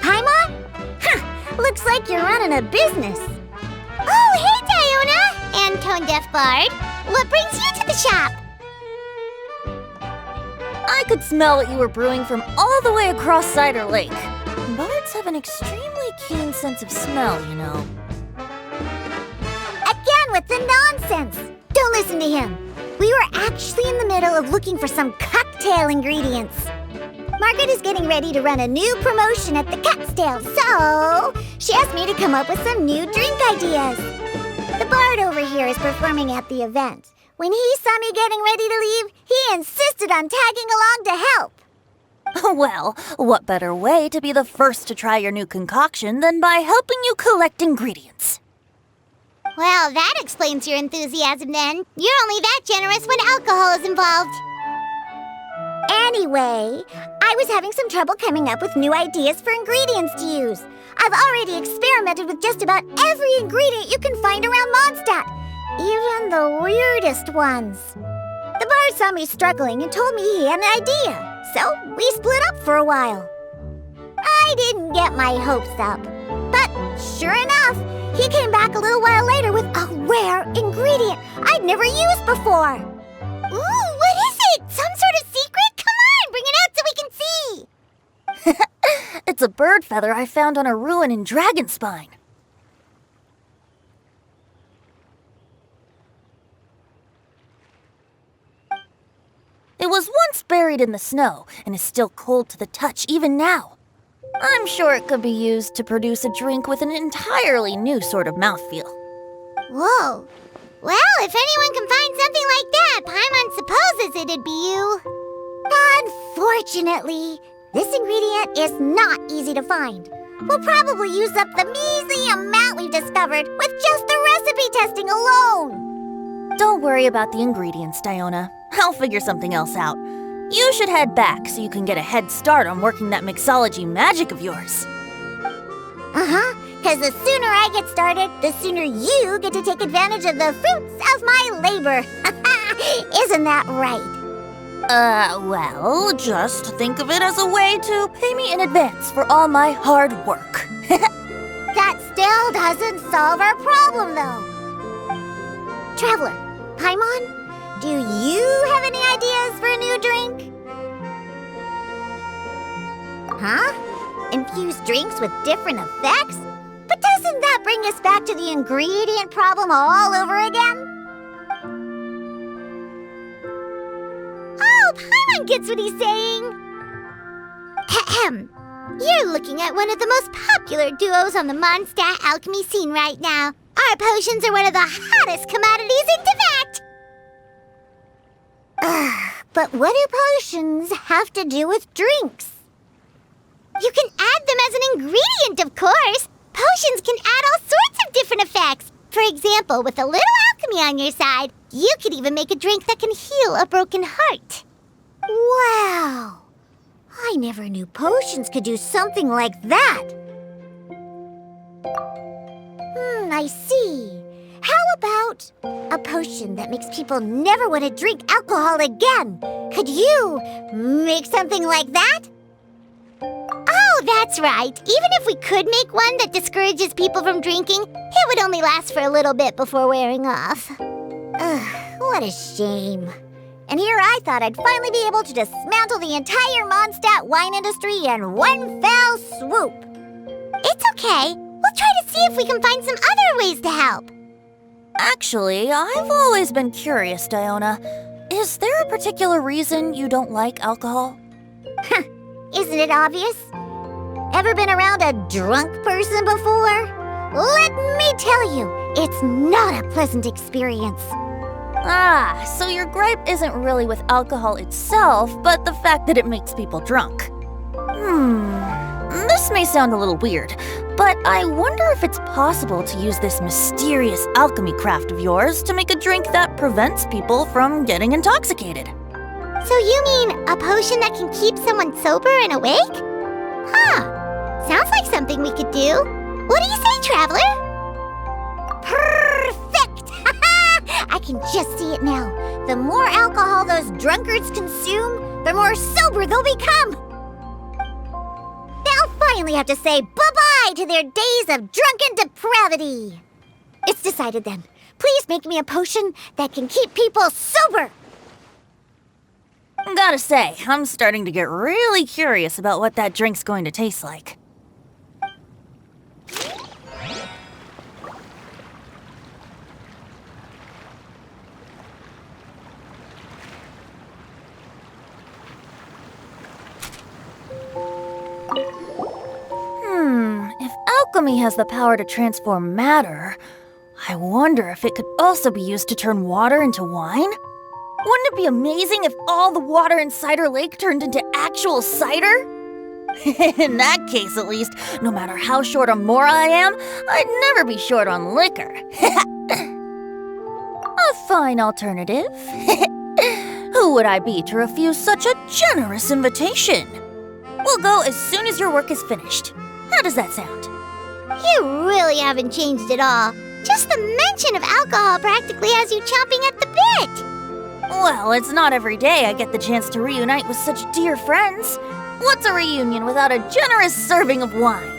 Paimon? Huh, looks like you're running a business. Oh, hey, Diona! And Tone Deaf Bard. What brings you to the shop? I could smell what you were brewing from all the way across Cider Lake. Bards have an extremely keen sense of smell, you know. Again with the nonsense! Don't listen to him. We were actually in the middle of looking for some cocktail ingredients. Margaret is getting ready to run a new promotion at the Catstail, so she asked me to come up with some new drink ideas. The bard over here is performing at the event. When he saw me getting ready to leave, he insisted on tagging along to help. Well, what better way to be the first to try your new concoction than by helping you collect ingredients? Well, that explains your enthusiasm then. You're only that generous when alcohol is involved. Anyway, I was having some trouble coming up with new ideas for ingredients to use. I've already experimented with just about every ingredient you can find around Mondstadt, even the weirdest ones. The bard saw me struggling and told me he had an idea, so we split up for a while. I didn't get my hopes up, but sure enough, he came back a little while later with a rare ingredient I'd never used before. Ooh, what is it? Some sort of secret? Come on, bring it out so we can see. It's a bird feather I found on a ruin in Dragonspine. It was once buried in the snow and is still cold to the touch even now. I'm sure it could be used to produce a drink with an entirely new sort of mouthfeel. Whoa. Well, if anyone can find something like that, Paimon supposes it'd be you. Unfortunately, this ingredient is not easy to find. We'll probably use up the measly amount we've discovered with just the recipe testing alone. Don't worry about the ingredients, Diona. I'll figure something else out. You should head back so you can get a head start on working that mixology magic of yours. Because the sooner I get started, the sooner you get to take advantage of the fruits of my labor. Isn't that right? Well, just think of it as a way to pay me in advance for all my hard work. That still doesn't solve our problem, though. Traveler, Paimon, do you have any ideas for a new drink? Huh? Infused drinks with different effects? But doesn't that bring us back to the ingredient problem all over again? Oh, Paimon gets what he's saying. Ahem. You're looking at one of the most popular duos on the Mondstadt alchemy scene right now. Our potions are one of the hottest commodities in Teyvat. But what do potions have to do with drinks? You can add them as an ingredient, of course. Potions can add all sorts of different effects. For example, with a little alchemy on your side, you could even make a drink that can heal a broken heart. Wow! I never knew potions could do something like that. I see. How about a potion that makes people never want to drink alcohol again? Could you make something like that? Oh, that's right. Even if we could make one that discourages people from drinking, it would only last for a little bit before wearing off. Ugh, what a shame. And here I thought I'd finally be able to dismantle the entire Mondstadt wine industry in one fell swoop. It's okay. We'll try to see if we can find some other ways to help. Actually, I've always been curious, Diona. Is there a particular reason you don't like alcohol? Isn't it obvious? Ever been around a drunk person before? Let me tell you, it's not a pleasant experience. Ah, so your gripe isn't really with alcohol itself, but the fact that it makes people drunk. This may sound a little weird, but I wonder if it's possible to use this mysterious alchemy craft of yours to make a drink that prevents people from getting intoxicated. So you mean a potion that can keep someone sober and awake? Huh. Sounds like something we could do. What do you say, Traveler? Perfect! I can just see it now. The more alcohol those drunkards consume, the more sober they'll become. They'll finally have to say bye-bye to their days of drunken depravity. It's decided then. Please make me a potion that can keep people sober. Gotta say, I'm starting to get really curious about what that drink's going to taste like. If alchemy has the power to transform matter, I wonder if it could also be used to turn water into wine? Wouldn't it be amazing if all the water in Cider Lake turned into actual cider? In that case, at least, no matter how short on more I am, I'd never be short on liquor. A fine alternative. Who would I be to refuse such a generous invitation? We'll go as soon as your work is finished. How does that sound? You really haven't changed at all. Just the mention of alcohol practically has you chomping at the bit. Well, it's not every day I get the chance to reunite with such dear friends. What's a reunion without a generous serving of wine?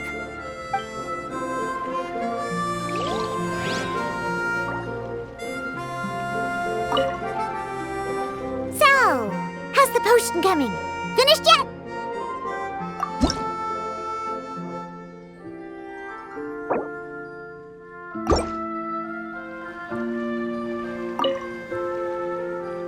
So, how's the potion coming? Finished yet?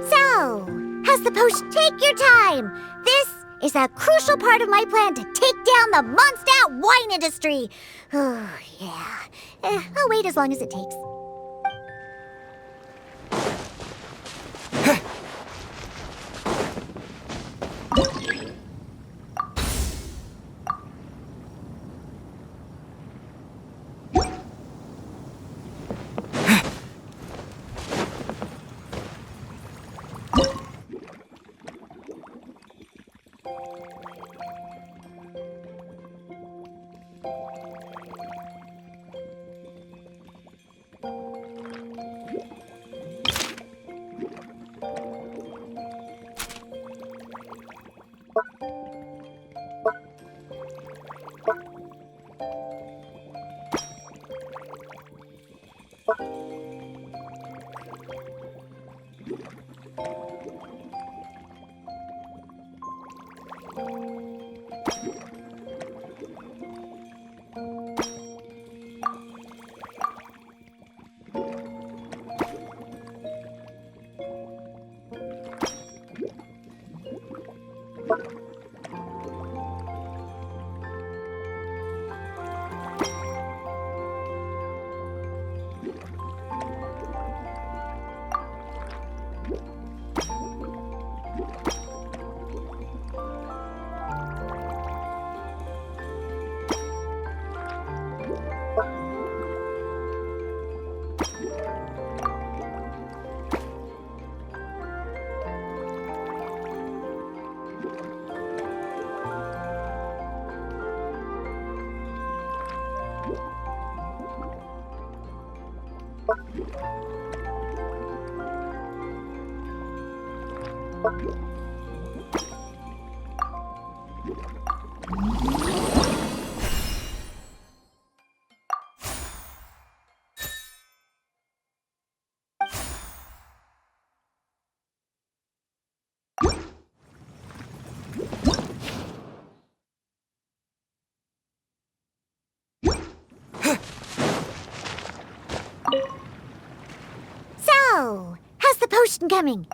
So, how's the potion? Take your time. This is a crucial part of my plan to take down the Mondstadt wine industry. Oh, yeah. I'll wait as long as it takes. So, how's the potion coming?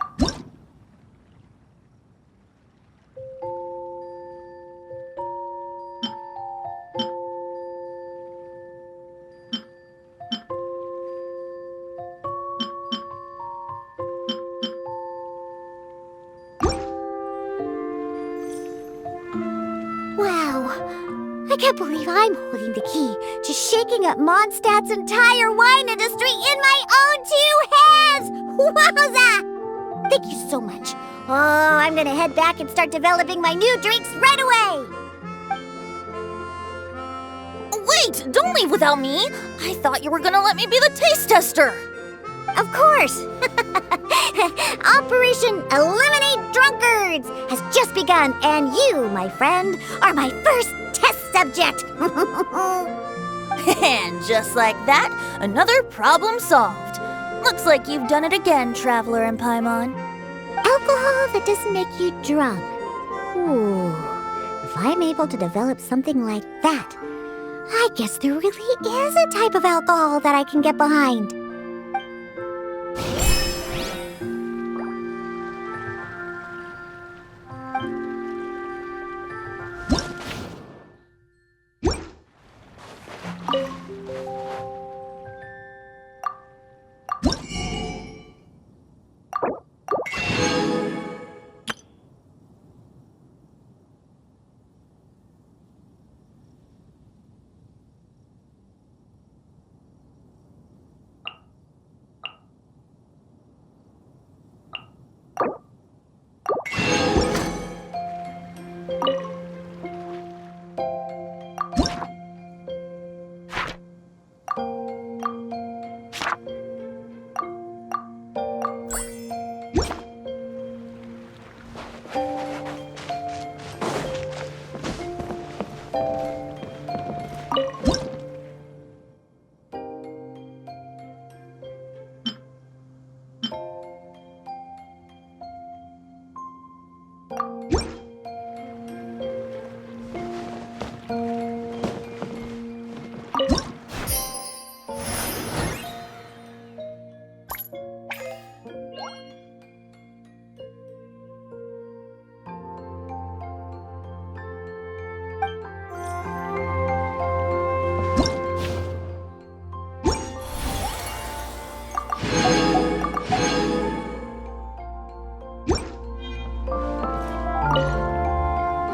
Wow, I can't believe I'm holding the key to shaking up Mondstadt's entire wine industry in my own two hands! Wowza! Thank you so much. Oh, I'm gonna head back and start developing my new drinks right away! Wait, don't leave without me! I thought you were gonna let me be the taste tester! Of course! Operation Eliminate Drunkards has just begun, and you, my friend, are my first test subject! And just like that, another problem solved. Looks like you've done it again, Traveler and Paimon. Alcohol that doesn't make you drunk. Ooh, if I'm able to develop something like that, I guess there really is a type of alcohol that I can get behind.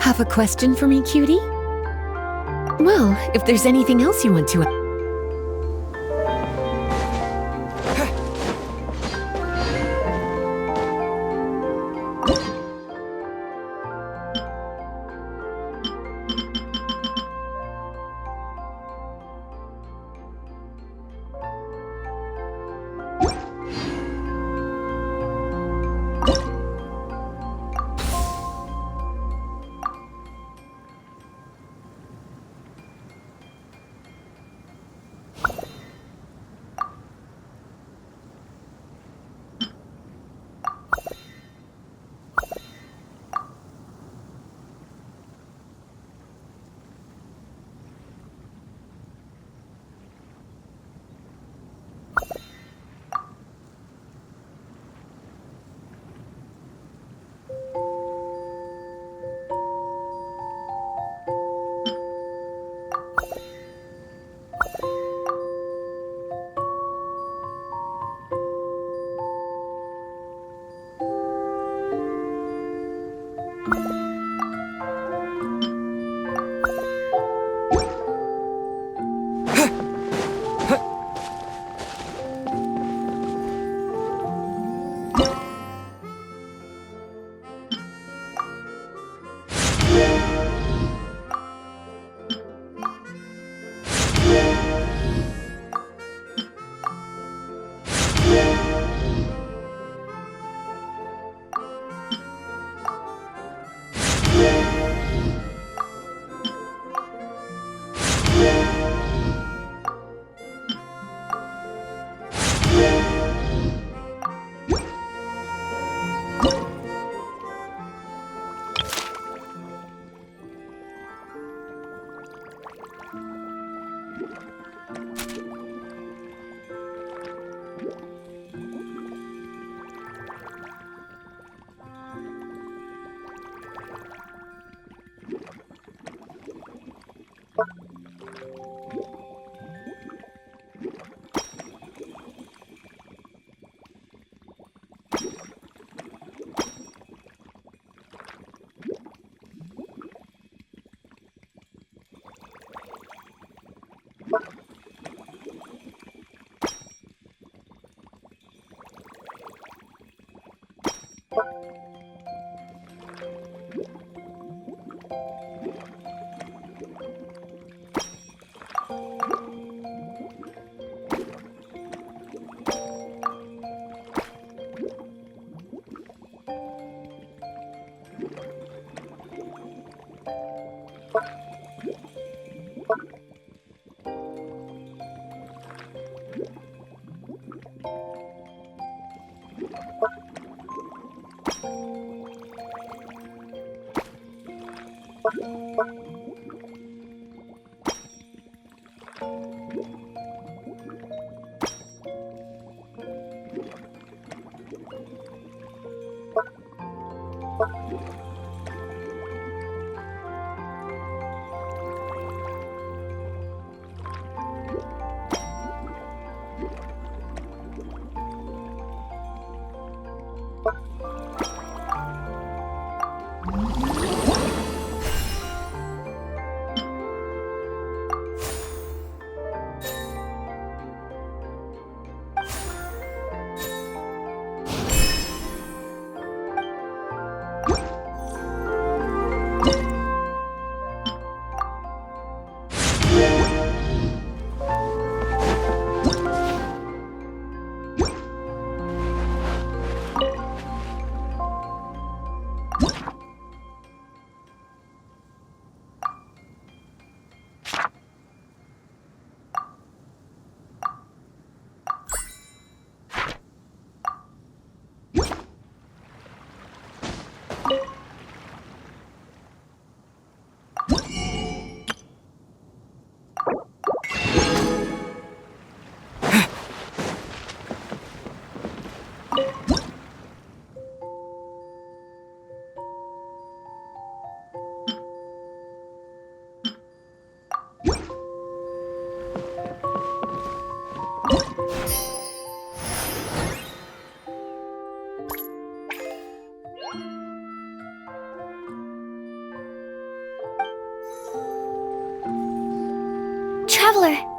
Have a question for me, cutie? Well, if there's anything else you want to...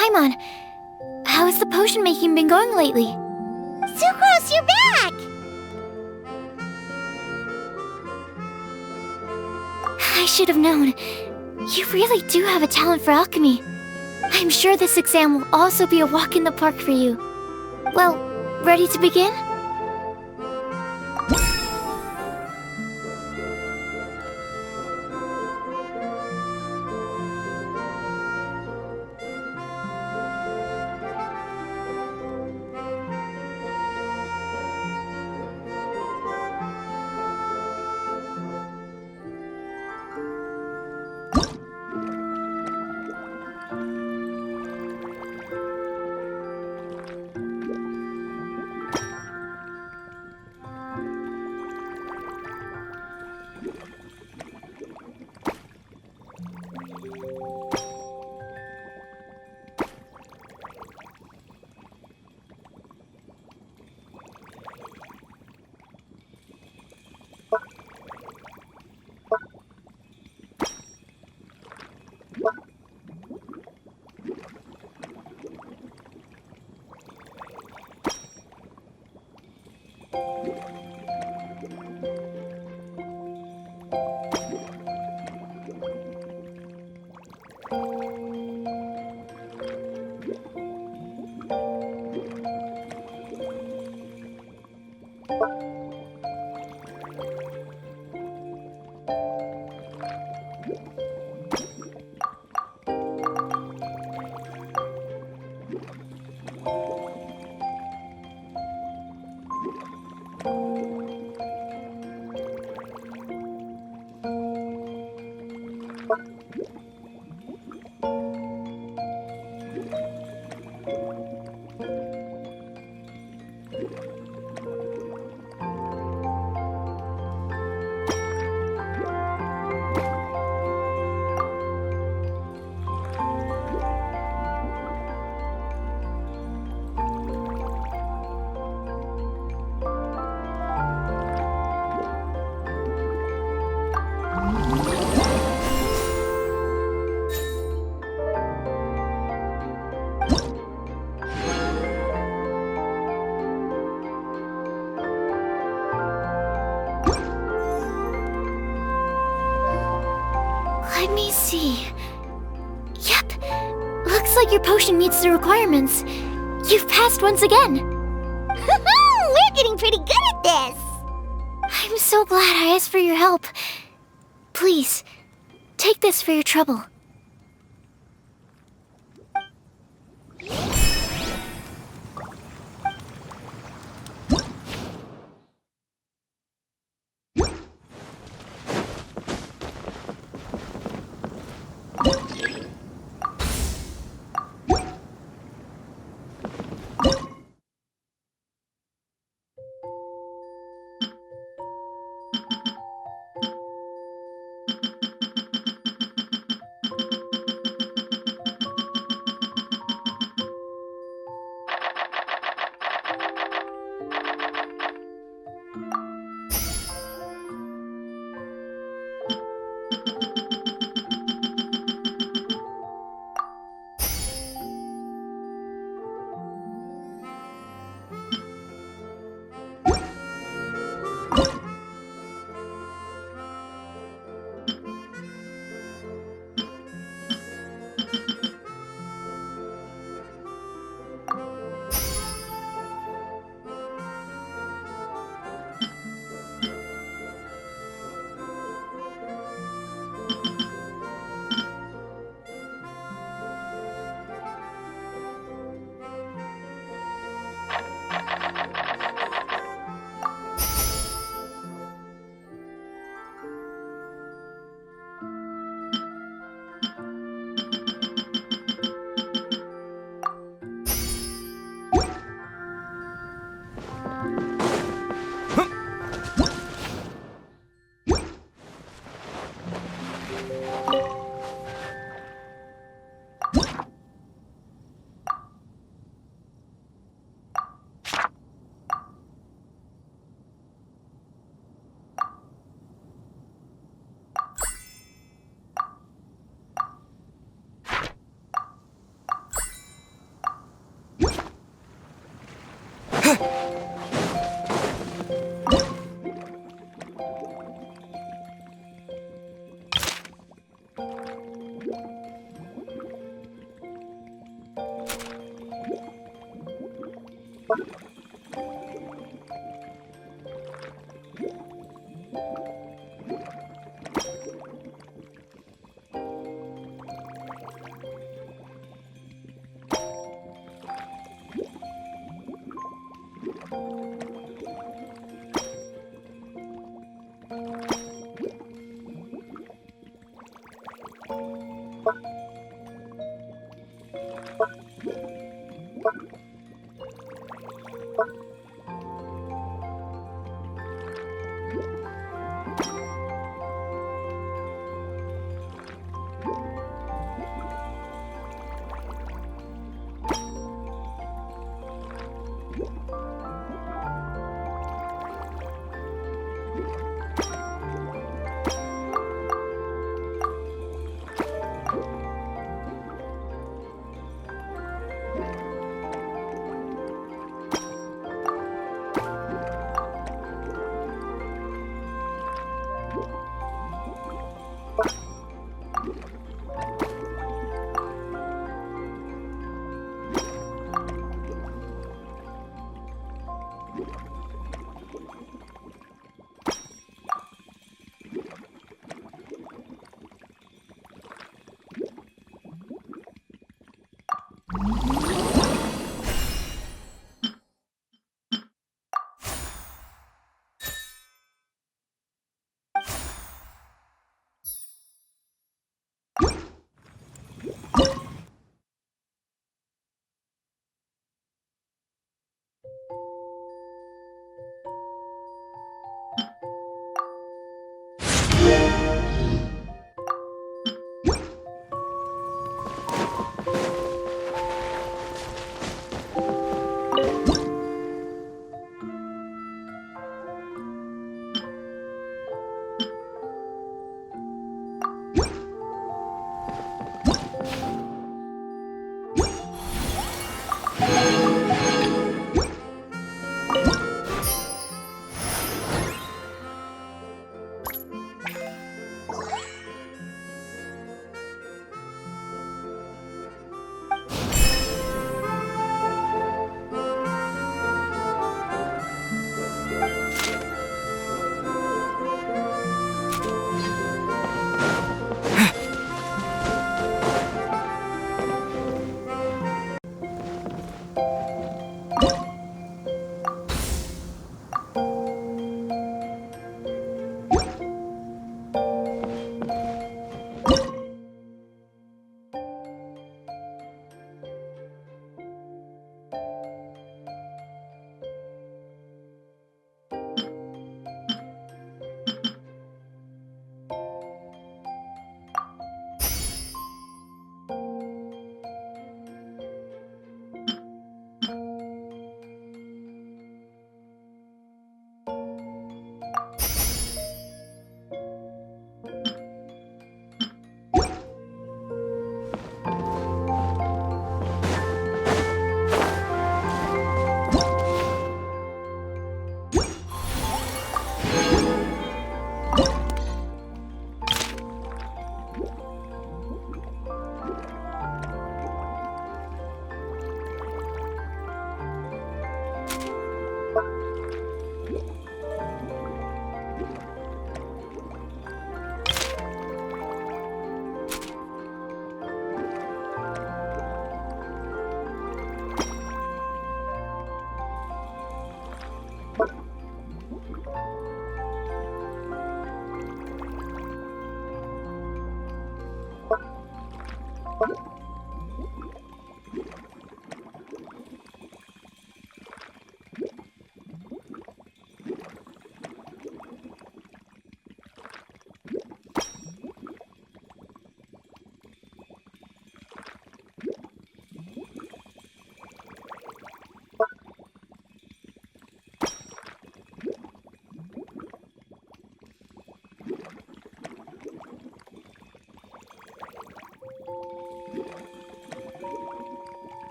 Paimon, how has the potion making been going lately? Sucrose, you're back! I should have known. You really do have a talent for alchemy. I'm sure this exam will also be a walk in the park for you. Well, ready to begin? Let me see. Yep. Looks like your potion meets the requirements. You've passed once again. We're getting pretty good at this! I'm so glad I asked for your help. Please, take this for your trouble.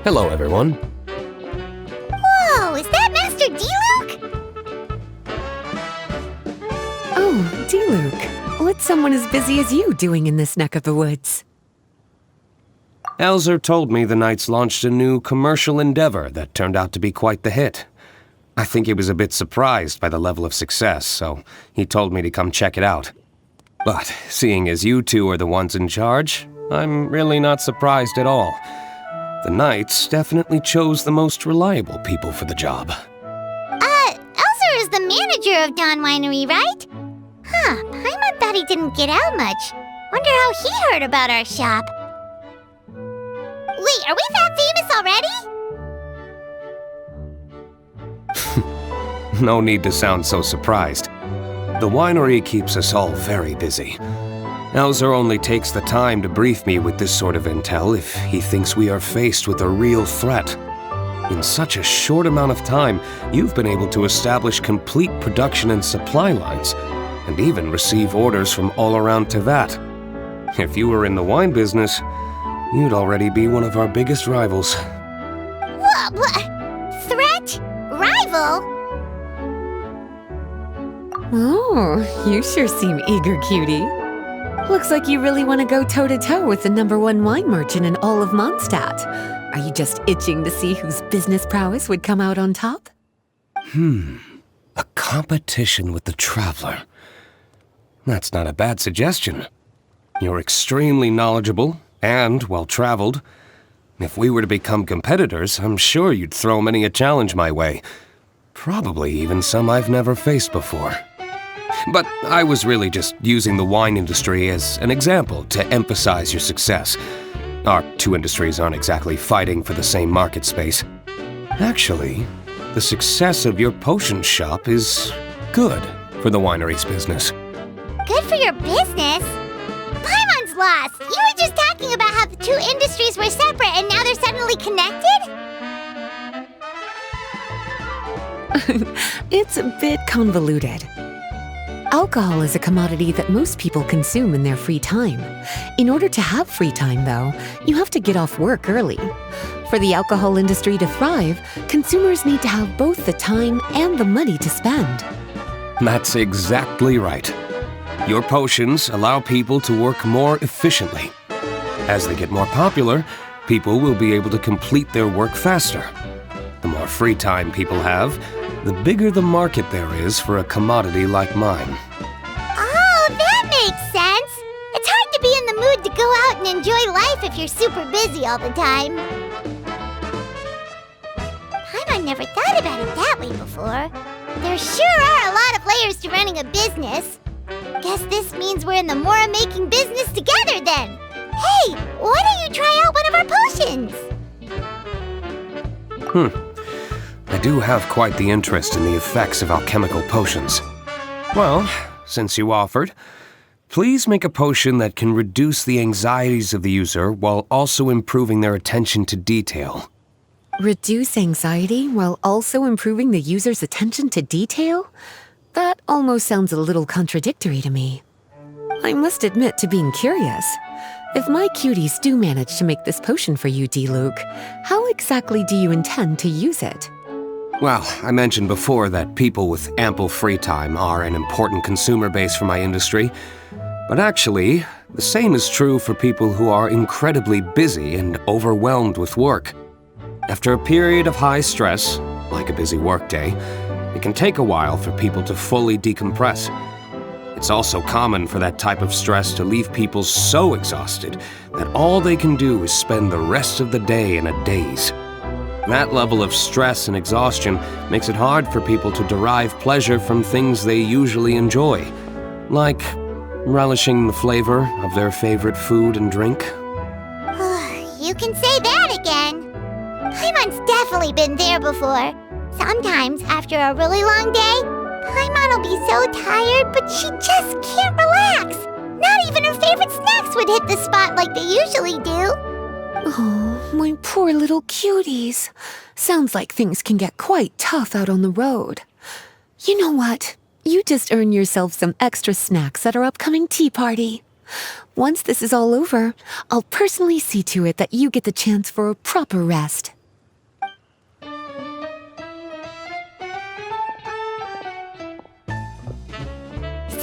Hello, everyone. Whoa, is that Master D-Luke? Oh, D-Luke, what's someone as busy as you doing in this neck of the woods? Elzer told me the Knights launched a new commercial endeavor that turned out to be quite the hit. I think he was a bit surprised by the level of success, so he told me to come check it out. But seeing as you two are the ones in charge, I'm really not surprised at all. The Knights definitely chose the most reliable people for the job. Elzer is the manager of Dawn Winery, right? Huh, Paimon thought he didn't get out much. Wonder how he heard about our shop. Wait, are we that famous already? No need to sound so surprised. The winery keeps us all very busy. Elzer only takes the time to brief me with this sort of intel if he thinks we are faced with a real threat. In such a short amount of time, you've been able to establish complete production and supply lines, and even receive orders from all around Tevat. If you were in the wine business, you'd already be one of our biggest rivals. What? Threat? Rival? Oh, you sure seem eager, cutie. Looks like you really want to go toe-to-toe with the #1 wine merchant in all of Mondstadt. Are you just itching to see whose business prowess would come out on top? A competition with the Traveler. That's not a bad suggestion. You're extremely knowledgeable and well-traveled. If we were to become competitors, I'm sure you'd throw many a challenge my way. Probably even some I've never faced before. But I was really just using the wine industry as an example to emphasize your success. Our two industries aren't exactly fighting for the same market space. Actually, the success of your potion shop is good for the winery's business. Good for your business? Paimon's lost! You were just talking about how the two industries were separate and now they're suddenly connected? It's a bit convoluted. Alcohol is a commodity that most people consume in their free time. In order to have free time, though, you have to get off work early. For the alcohol industry to thrive, consumers need to have both the time and the money to spend. That's exactly right. Your potions allow people to work more efficiently. As they get more popular, people will be able to complete their work faster. The more free time people have, the bigger the market there is for a commodity like mine. Oh, that makes sense! It's hard to be in the mood to go out and enjoy life if you're super busy all the time. Paimon never thought about it that way before. There sure are a lot of layers to running a business. Guess this means we're in the Mora-making business together then. Hey, why don't you try out one of our potions? I do have quite the interest in the effects of alchemical potions. Well, since you offered, please make a potion that can reduce the anxieties of the user while also improving their attention to detail. Reduce anxiety while also improving the user's attention to detail? That almost sounds a little contradictory to me. I must admit to being curious. If my cuties do manage to make this potion for you, D-Luke, how exactly do you intend to use it? Well, I mentioned before that people with ample free time are an important consumer base for my industry. But actually, the same is true for people who are incredibly busy and overwhelmed with work. After a period of high stress, like a busy workday, it can take a while for people to fully decompress. It's also common for that type of stress to leave people so exhausted that all they can do is spend the rest of the day in a daze. That level of stress and exhaustion makes it hard for people to derive pleasure from things they usually enjoy, like relishing the flavor of their favorite food and drink. You can say that again. Paimon's definitely been there before. Sometimes, after a really long day, Paimon will be so tired, but she just can't relax. Not even her favorite snacks would hit the spot like they usually do. Oh, my poor little cuties. Sounds like things can get quite tough out on the road. You know what? You just earn yourself some extra snacks at our upcoming tea party. Once this is all over, I'll personally see to it that you get the chance for a proper rest.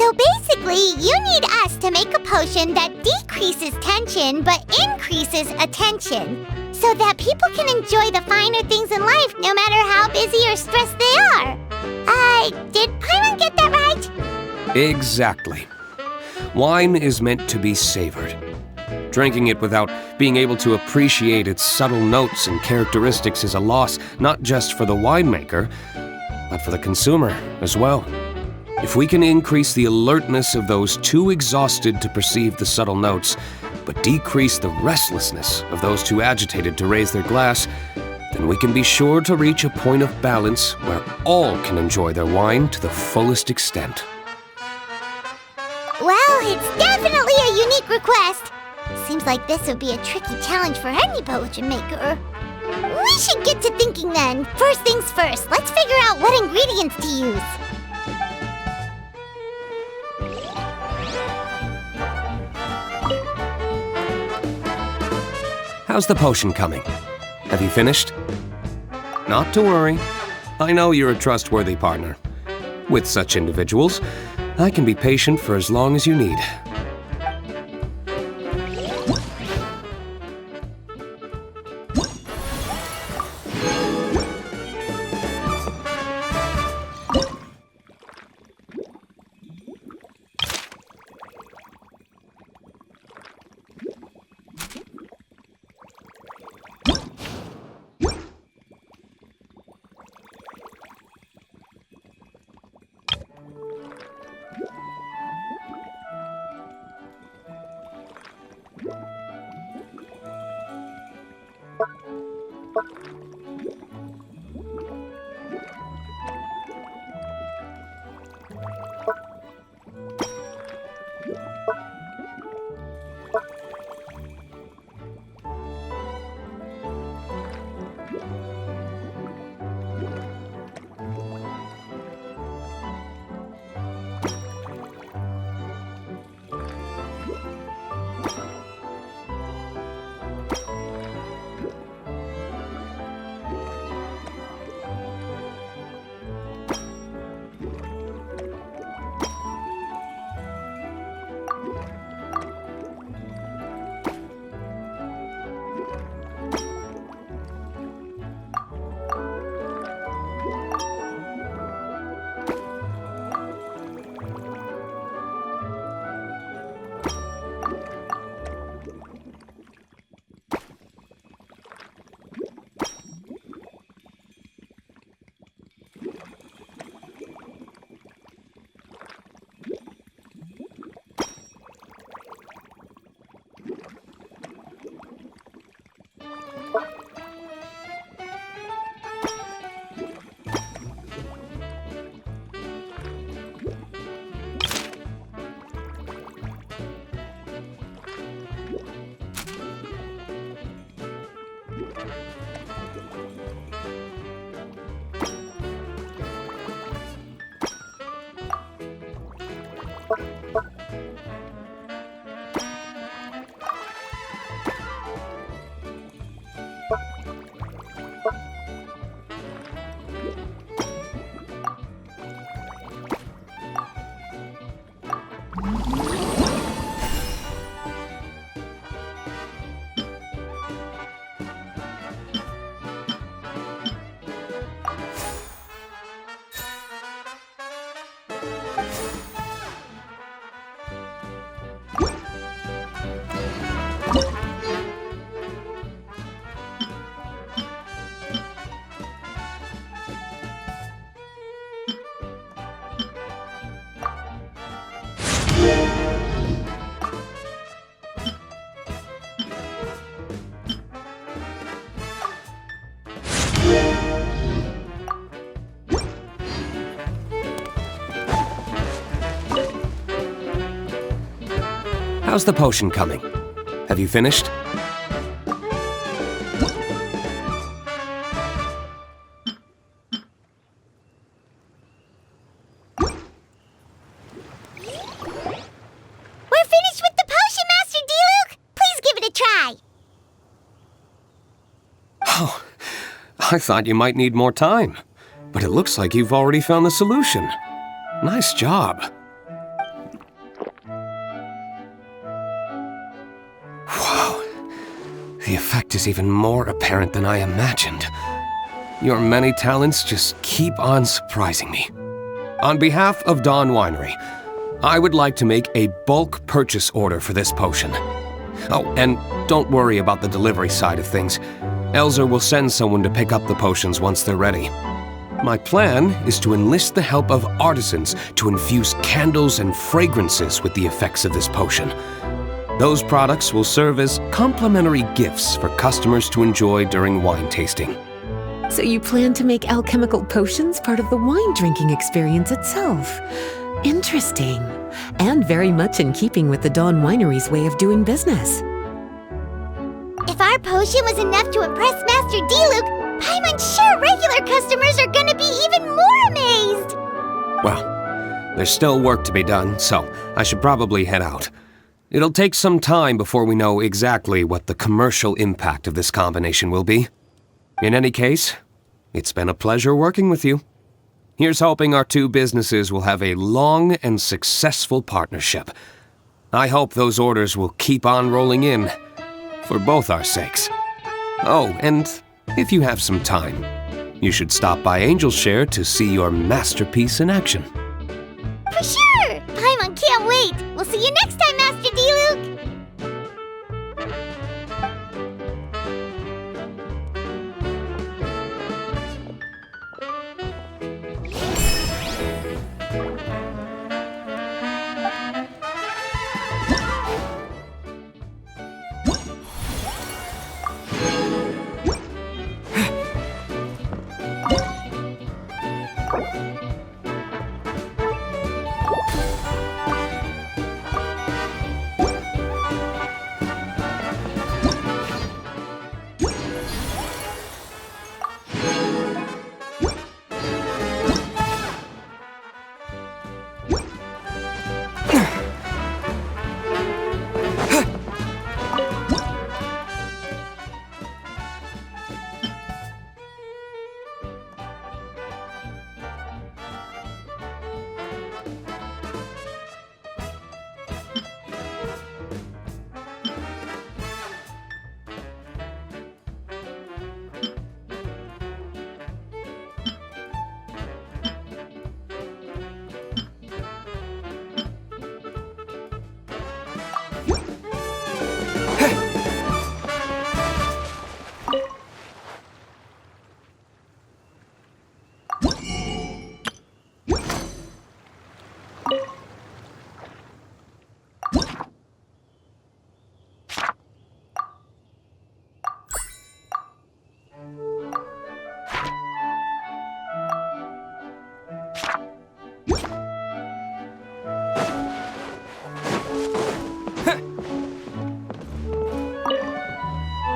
So basically, you need us to make a potion that decreases tension but increases attention, so that people can enjoy the finer things in life no matter how busy or stressed they are. Did Paimon get that right? Exactly. Wine is meant to be savored. Drinking it without being able to appreciate its subtle notes and characteristics is a loss not just for the winemaker, but for the consumer as well. If we can increase the alertness of those too exhausted to perceive the subtle notes, but decrease the restlessness of those too agitated to raise their glass, then we can be sure to reach a point of balance where all can enjoy their wine to the fullest extent. Well, it's definitely a unique request. Seems like this would be a tricky challenge for any potion maker. We should get to thinking then. First things first, let's figure out what ingredients to use. How's the potion coming? Have you finished? Not to worry. I know you're a trustworthy partner. With such individuals, I can be patient for as long as you need. How's the potion coming? Have you finished? We're finished with the potion, Master Diluc! Please give it a try! Oh, I thought you might need more time. But it looks like you've already found the solution. Nice job. The effect is even more apparent than I imagined. Your many talents just keep on surprising me. On behalf of Dawn Winery, I would like to make a bulk purchase order for this potion. Oh, and don't worry about the delivery side of things. Elzer will send someone to pick up the potions once they're ready. My plan is to enlist the help of artisans to infuse candles and fragrances with the effects of this potion. Those products will serve as complimentary gifts for customers to enjoy during wine tasting. So you plan to make alchemical potions part of the wine drinking experience itself. Interesting. And very much in keeping with the Dawn Winery's way of doing business. If our potion was enough to impress Master Diluc, Paimon's sure regular customers are gonna be even more amazed! Well, there's still work to be done, so I should probably head out. It'll take some time before we know exactly what the commercial impact of this combination will be. In any case, it's been a pleasure working with you. Here's hoping our two businesses will have a long and successful partnership. I hope those orders will keep on rolling in, for both our sakes. Oh, and if you have some time, you should stop by Angel's Share to see your masterpiece in action. For sure! Paimon can't wait! We'll see you next time, Master Diluc!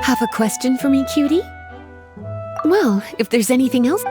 Have a question for me, cutie? Well, if there's anything else...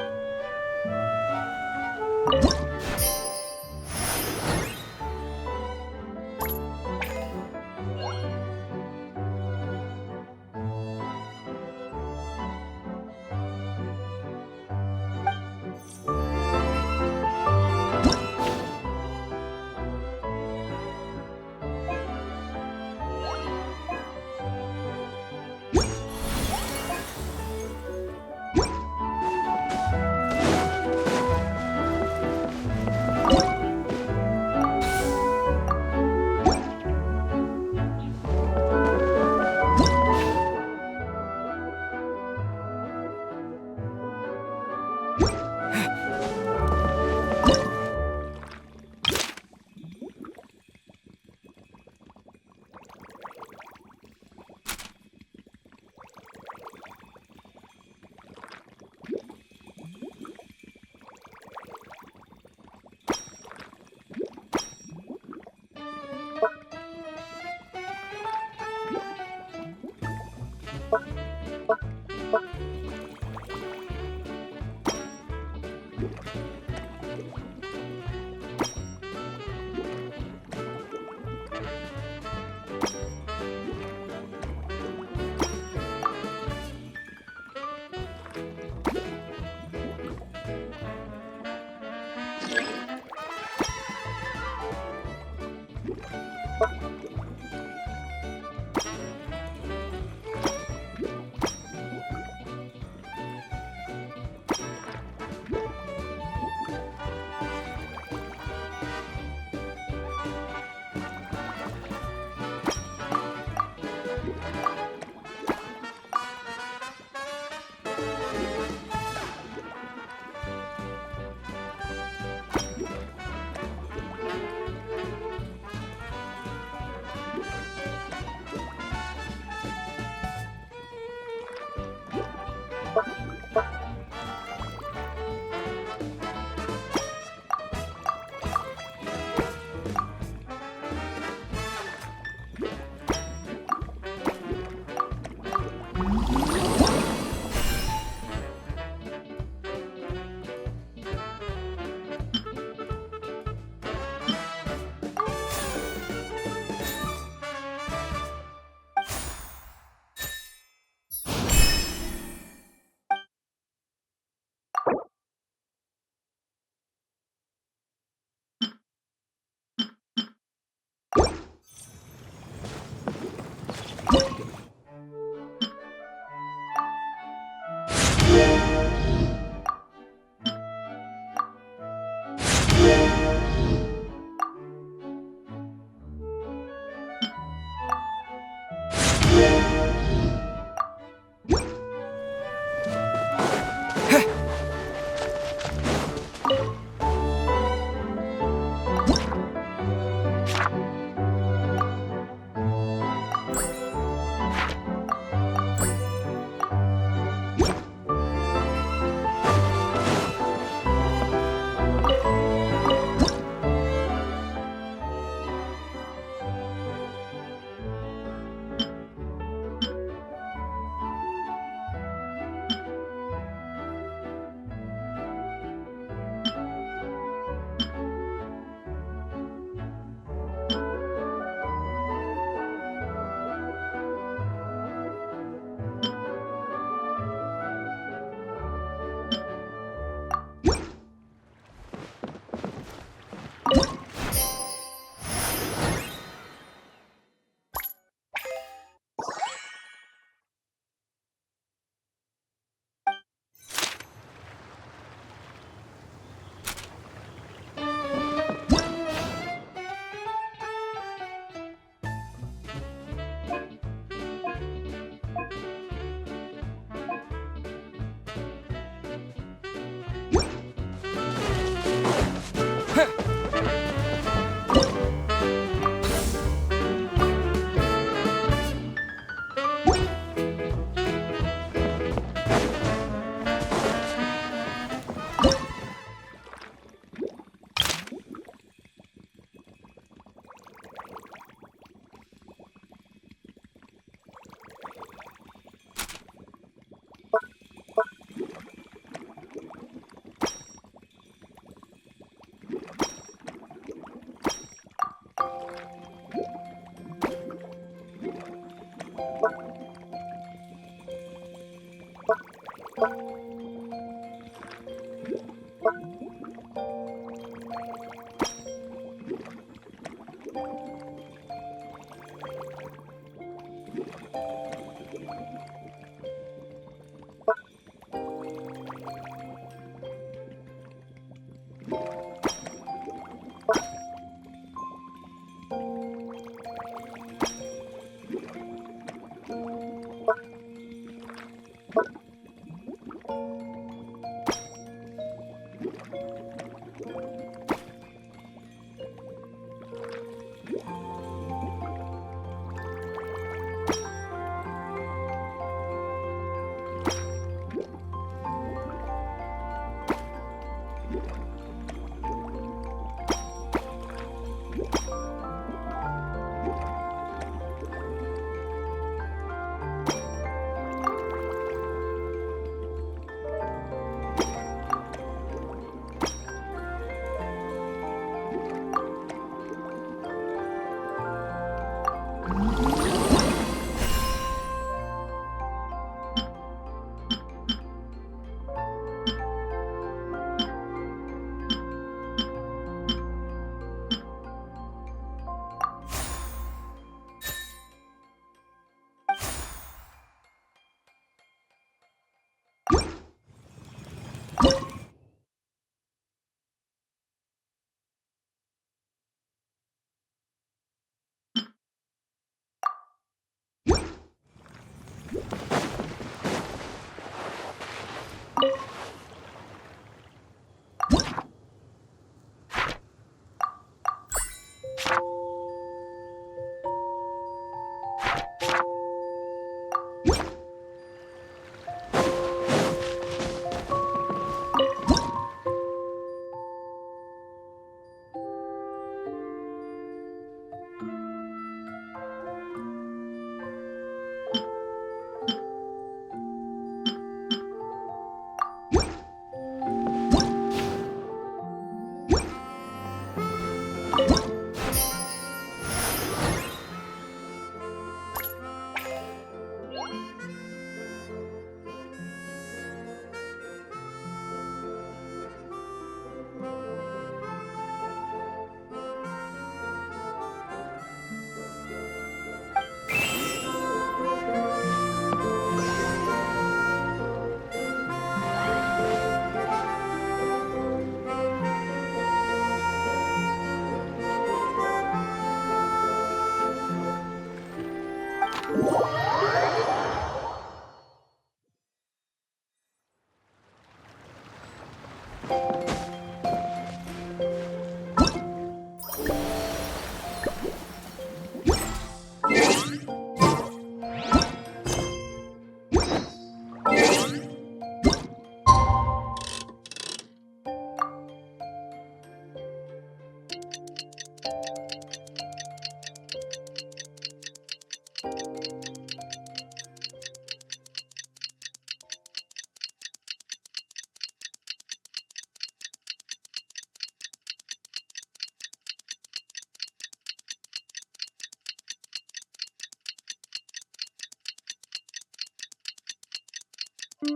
Oh,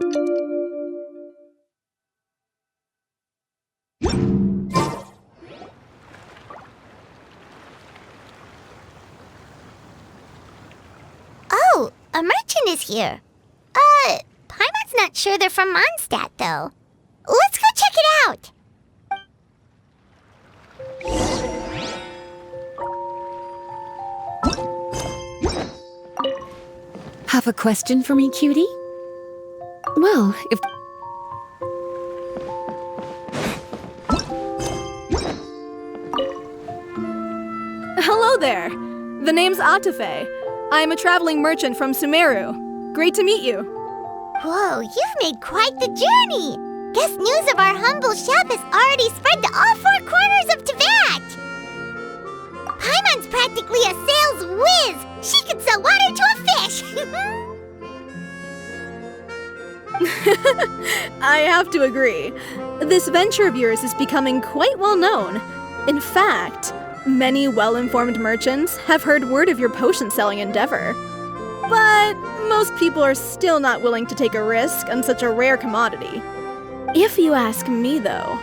a merchant is here. Paimon's not sure they're from Mondstadt, though. Let's go check it out. Have a question for me, cutie? Well, if... Hello there. The name's Atafe. I am a traveling merchant from Sumeru. Great to meet you. Whoa, you've made quite the journey. Guess news of our humble shop has already spread to all four corners of Teyvat. Paimon's practically a sales whiz. She could sell water to a fish. I have to agree. This venture of yours is becoming quite well known. In fact, many well-informed merchants have heard word of your potion-selling endeavor. But most people are still not willing to take a risk on such a rare commodity. If you ask me, though,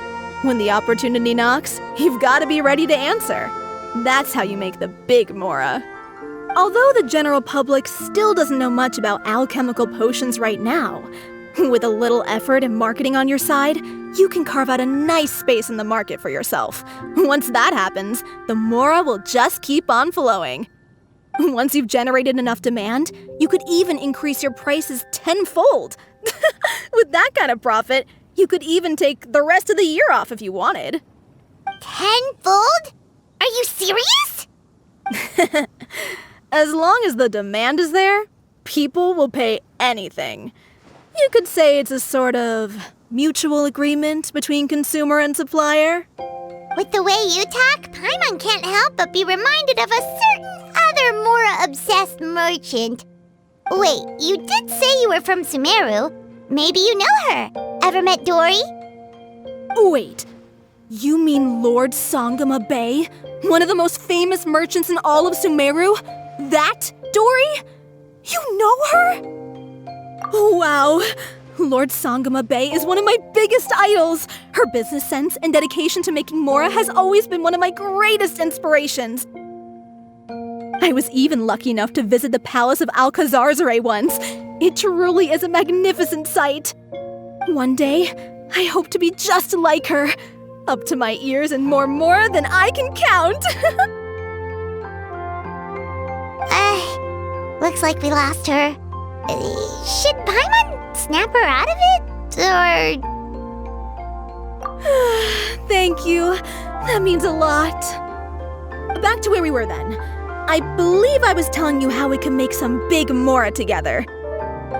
when the opportunity knocks, you've got to be ready to answer. That's how you make the big Mora. Although the general public still doesn't know much about alchemical potions right now, with a little effort and marketing on your side, you can carve out a nice space in the market for yourself. Once that happens, the Mora will just keep on flowing. Once you've generated enough demand, you could even increase your prices tenfold. With that kind of profit, you could even take the rest of the year off if you wanted. Tenfold? Are you serious? As long as the demand is there, people will pay anything. You could say it's a sort of mutual agreement between consumer and supplier. With the way you talk, Paimon can't help but be reminded of a certain other Mora-obsessed merchant. Wait, you did say you were from Sumeru. Maybe you know her. Ever met Dory? Wait, you mean Lord Sangama Bay? One of the most famous merchants in all of Sumeru? That Dory? You know her? Wow. Lord Sangama Bay is one of my biggest idols. Her business sense and dedication to making Mora has always been one of my greatest inspirations. I was even lucky enough to visit the Palace of Alcazarzare once. It truly is a magnificent sight. One day, I hope to be just like her. Up to my ears in more Mora than I can count. Looks like we lost her. Should Paimon snap her out of it? Or... Thank you. That means a lot. Back to where we were then. I believe I was telling you how we can make some big Mora together.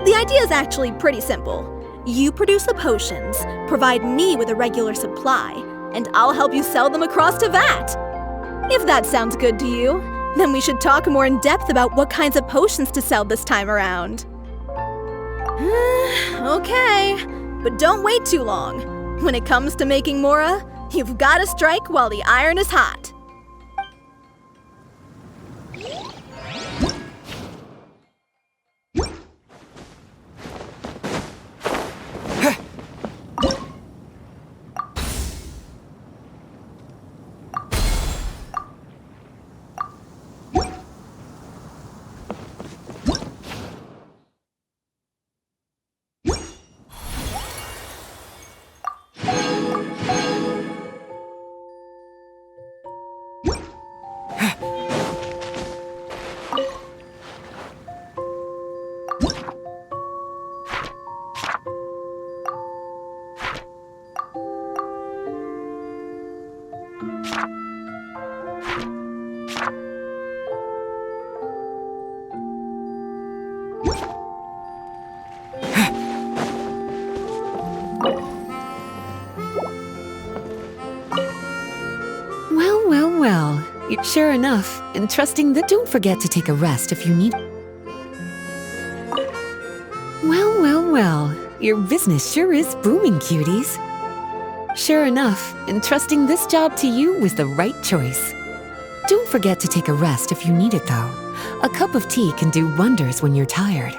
The idea is actually pretty simple. You produce the potions, provide me with a regular supply, and I'll help you sell them across Teyvat. If that sounds good to you, then we should talk more in depth about what kinds of potions to sell this time around. Okay, but don't wait too long. When it comes to making Mora, you've got to strike while the iron is hot. Well, sure enough, and trusting that don't forget to take a rest if you need. Well, your business sure is booming, cuties. Sure enough, and trusting this job to you was the right choice. Don't forget to take a rest if you need it, though. A cup of tea can do wonders when you're tired.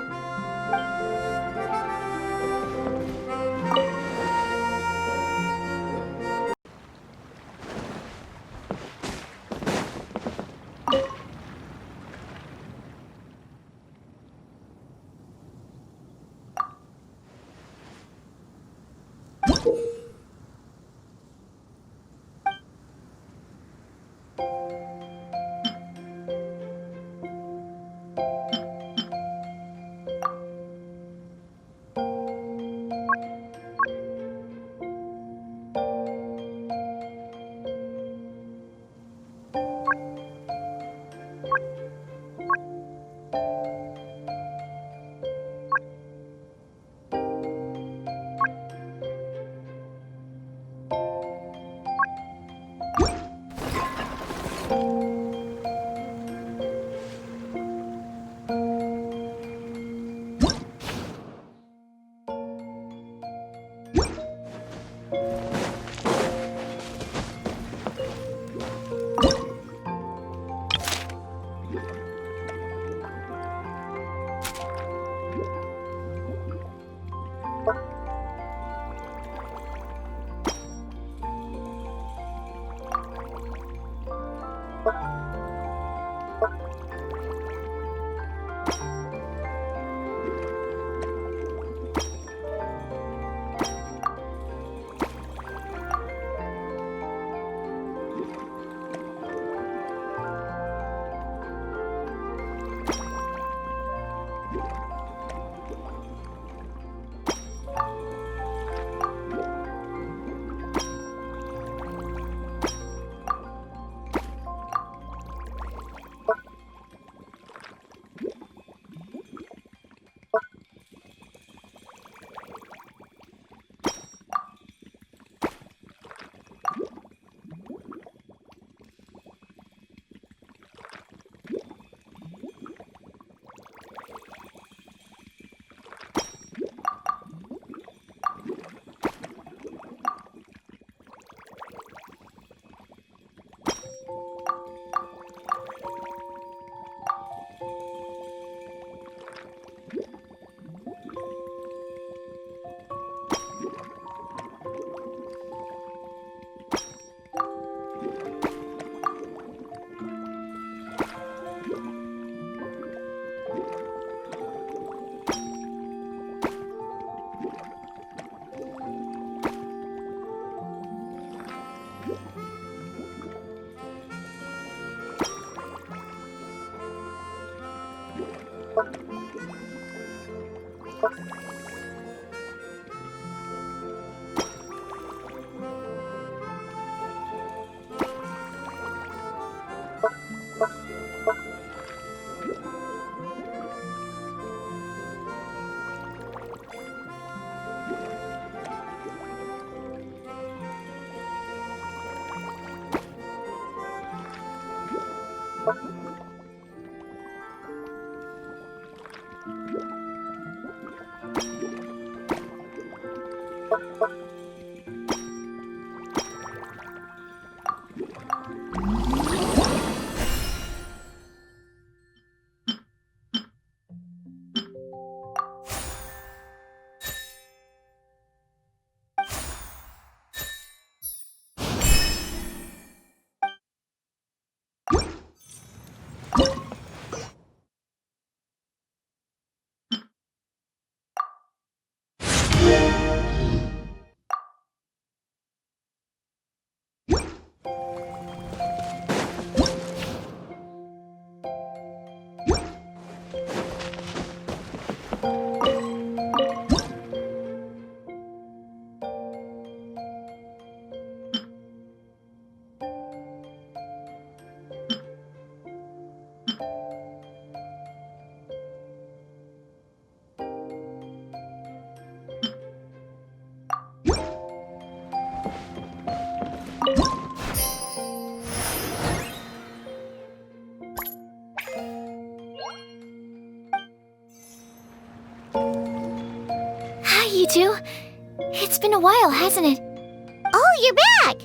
You two? It's been a while, hasn't it? Oh, you're back!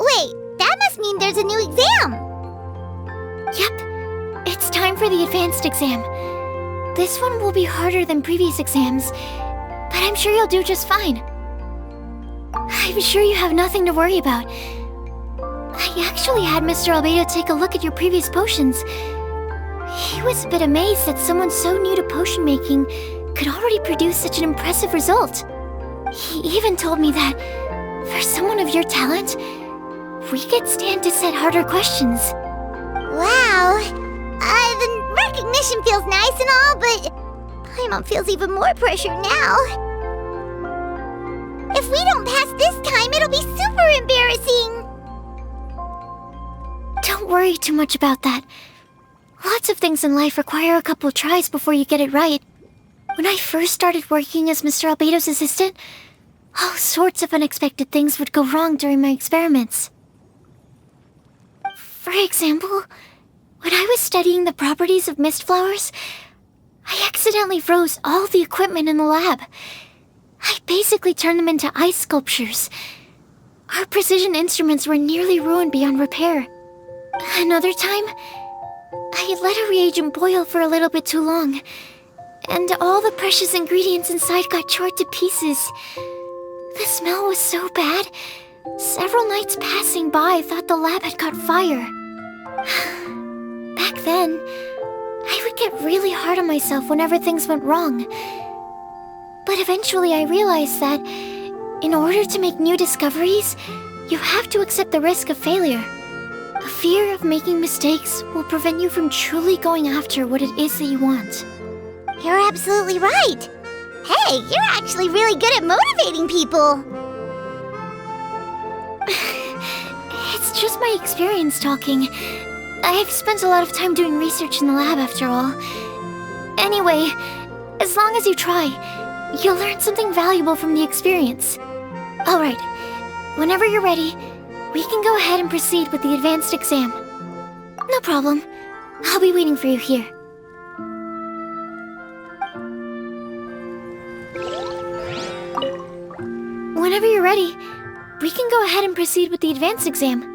Wait, that must mean there's a new exam! Yep. It's time for the advanced exam. This one will be harder than previous exams, but I'm sure you'll do just fine. I'm sure you have nothing to worry about. I actually had Mr. Albedo take a look at your previous potions. He was a bit amazed that someone so new to potion making could already produce such an impressive result. He even told me that, for someone of your talent, we could stand to set harder questions. Wow! The recognition feels nice and all, but Paimon feels even more pressure now. If we don't pass this time, it'll be super embarrassing! Don't worry too much about that. Lots of things in life require a couple tries before you get it right. When I first started working as Mr. Albedo's assistant, all sorts of unexpected things would go wrong during my experiments. For example, when I was studying the properties of mist flowers, I accidentally froze all the equipment in the lab. I basically turned them into ice sculptures. Our precision instruments were nearly ruined beyond repair. Another time, I let a reagent boil for a little bit too long, and all the precious ingredients inside got chored to pieces. The smell was so bad, several nights passing by thought the lab had caught fire. Back then, I would get really hard on myself whenever things went wrong. But eventually I realized that in order to make new discoveries, you have to accept the risk of failure. A fear of making mistakes will prevent you from truly going after what it is that you want. You're absolutely right. Hey, you're actually really good at motivating people. It's just my experience talking. I've spent a lot of time doing research in the lab after all. Anyway, as long as you try, you'll learn something valuable from the experience. Alright, whenever you're ready, we can go ahead and proceed with the advanced exam. No problem. I'll be waiting for you here. Whenever you're ready, we can go ahead and proceed with the advanced exam.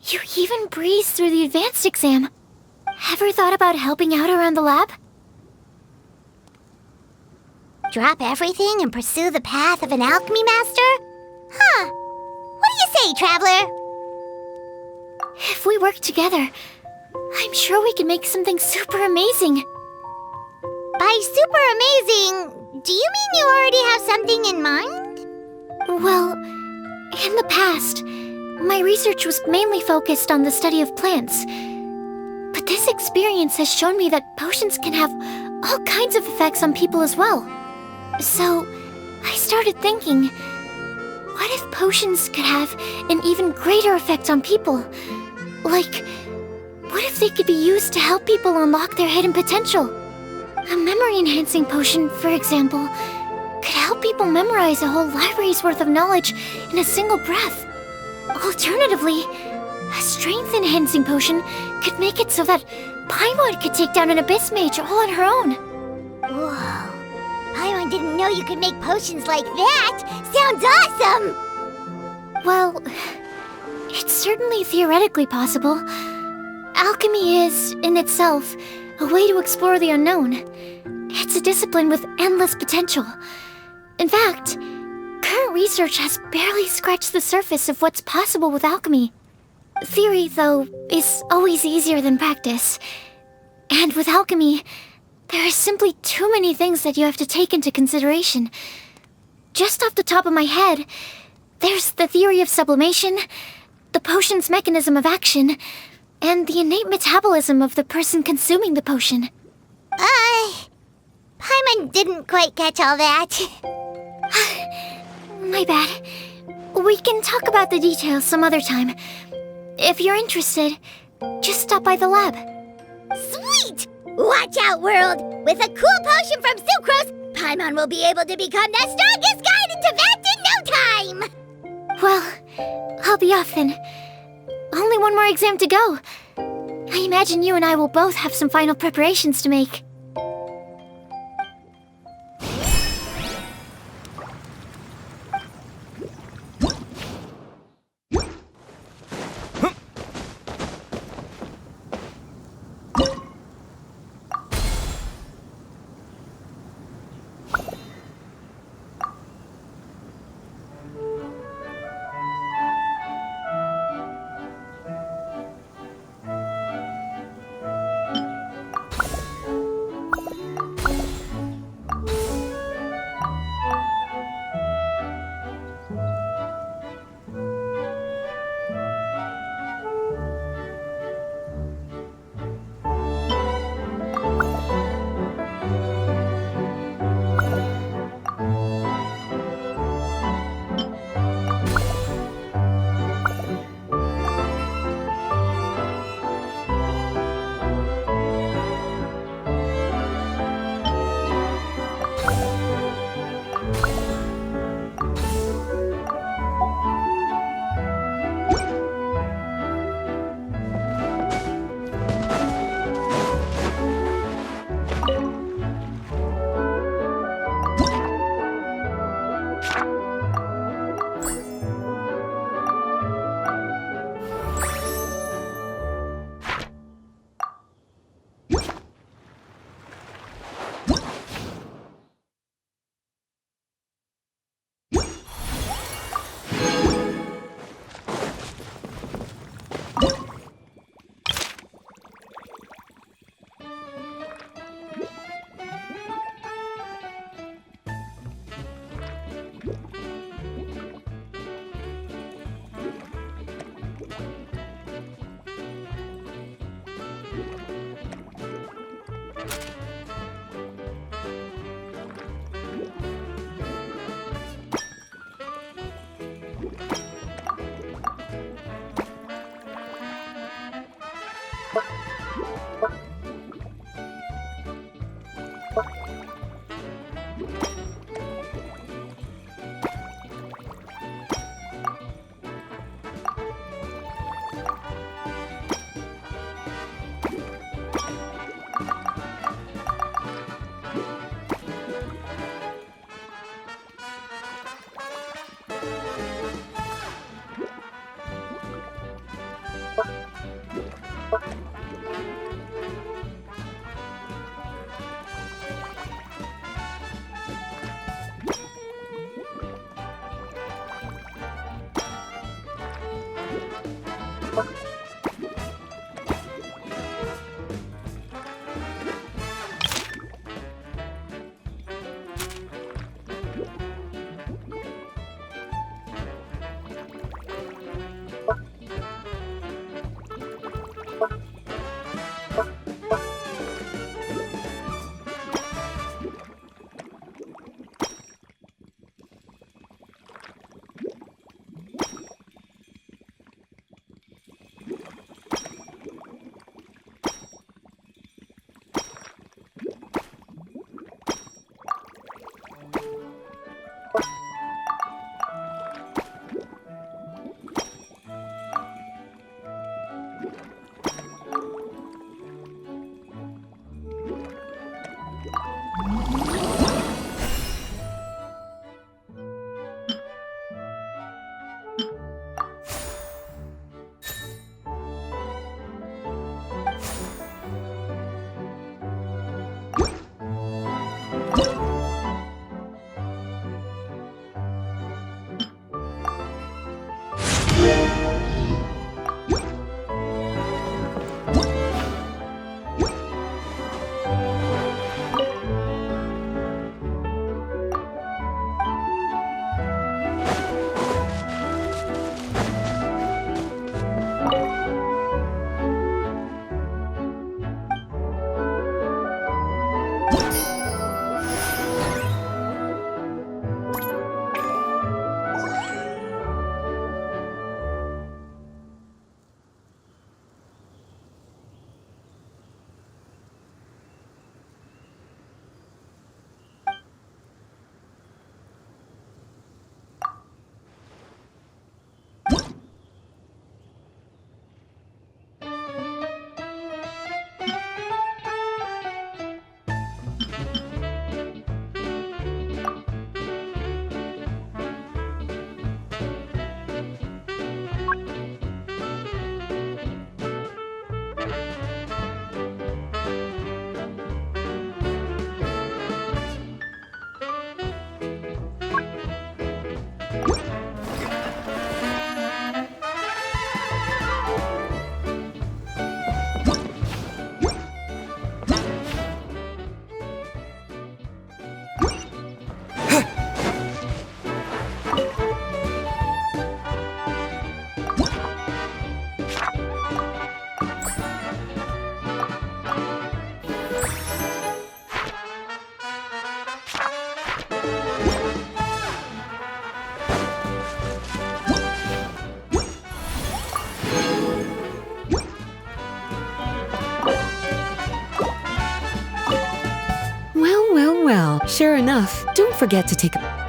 You even breezed through the advanced exam. Ever thought about helping out around the lab? Drop everything and pursue the path of an alchemy master? Huh. What do you say, traveler? If we work together, I'm sure we can make something super amazing. By super amazing, do you mean you already have something in mind? Well, in the past, my research was mainly focused on the study of plants. But this experience has shown me that potions can have all kinds of effects on people as well. So, I started thinking, what if potions could have an even greater effect on people? Like, what if they could be used to help people unlock their hidden potential? A memory-enhancing potion, for example, could help people memorize a whole library's worth of knowledge in a single breath. Alternatively, A strength-enhancing potion could make it so that Paimon could take down an Abyss Mage all on her own. Whoa. Paimon didn't know you could make potions like that! Sounds awesome! Well, it's certainly theoretically possible. Alchemy is, in itself, a way to explore the unknown. It's a discipline with endless potential. In fact, current research has barely scratched the surface of what's possible with alchemy. Theory, though, is always easier than practice. And with alchemy, there are simply too many things that you have to take into consideration. Just off the top of my head, there's the theory of sublimation, the potion's mechanism of action, and the innate metabolism of the person consuming the potion. Paimon didn't quite catch all that. My bad. We can talk about the details some other time. If you're interested, just stop by the lab. Sweet! Watch out, world! With a cool potion from Sucrose, Paimon will be able to become the strongest guide into Vact in no time! Well, I'll be off then. Only one more exam to go. I imagine you and I will both have some final preparations to make. Well, sure enough, don't forget to take a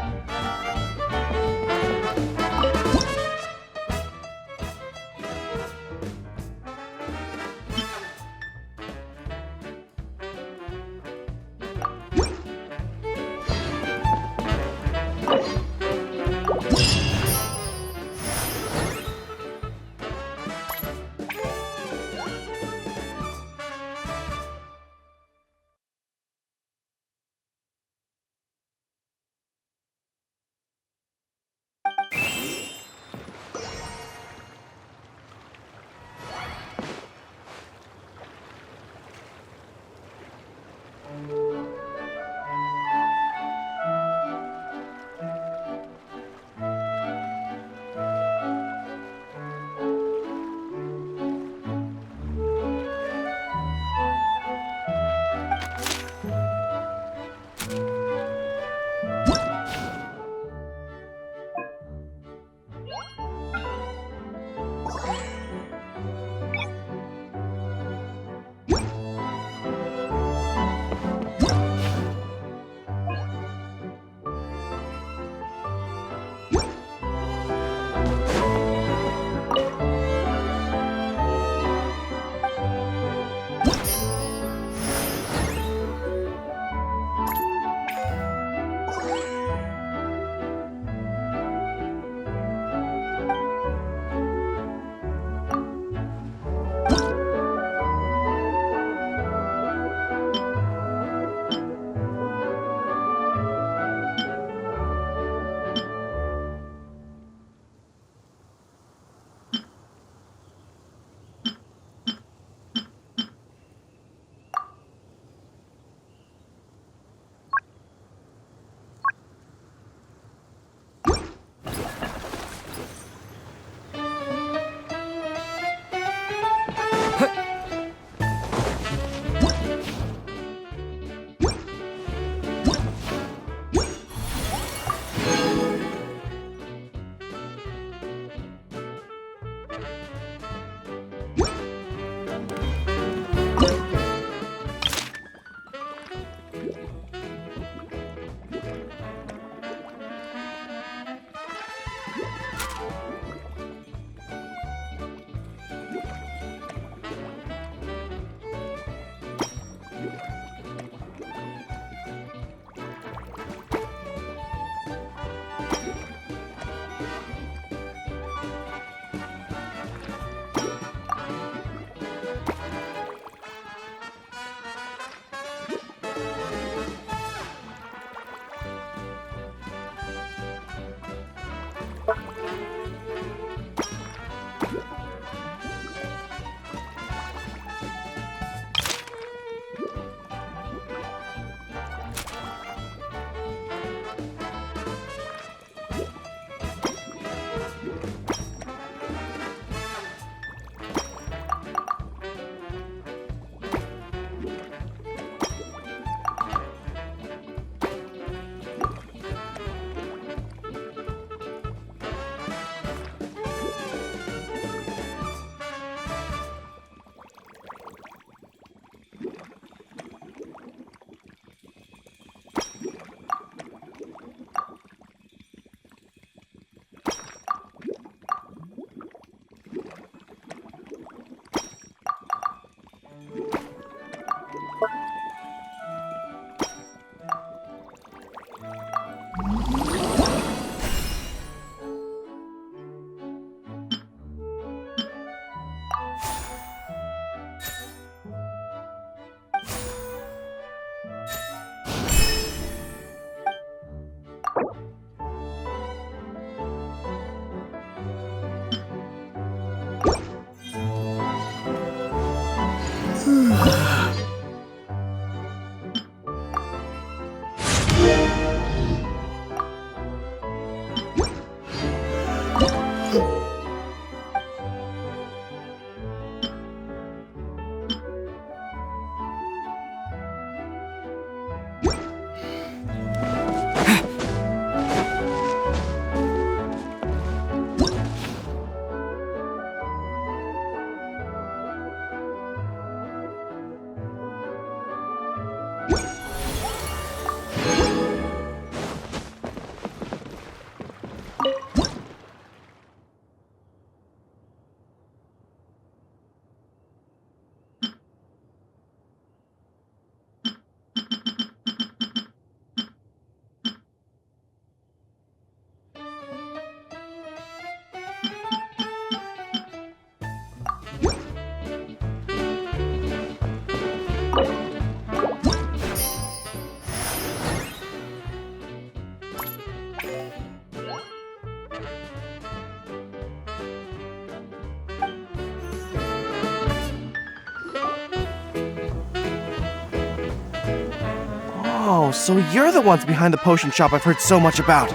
Oh, so you're the ones behind the potion shop I've heard so much about.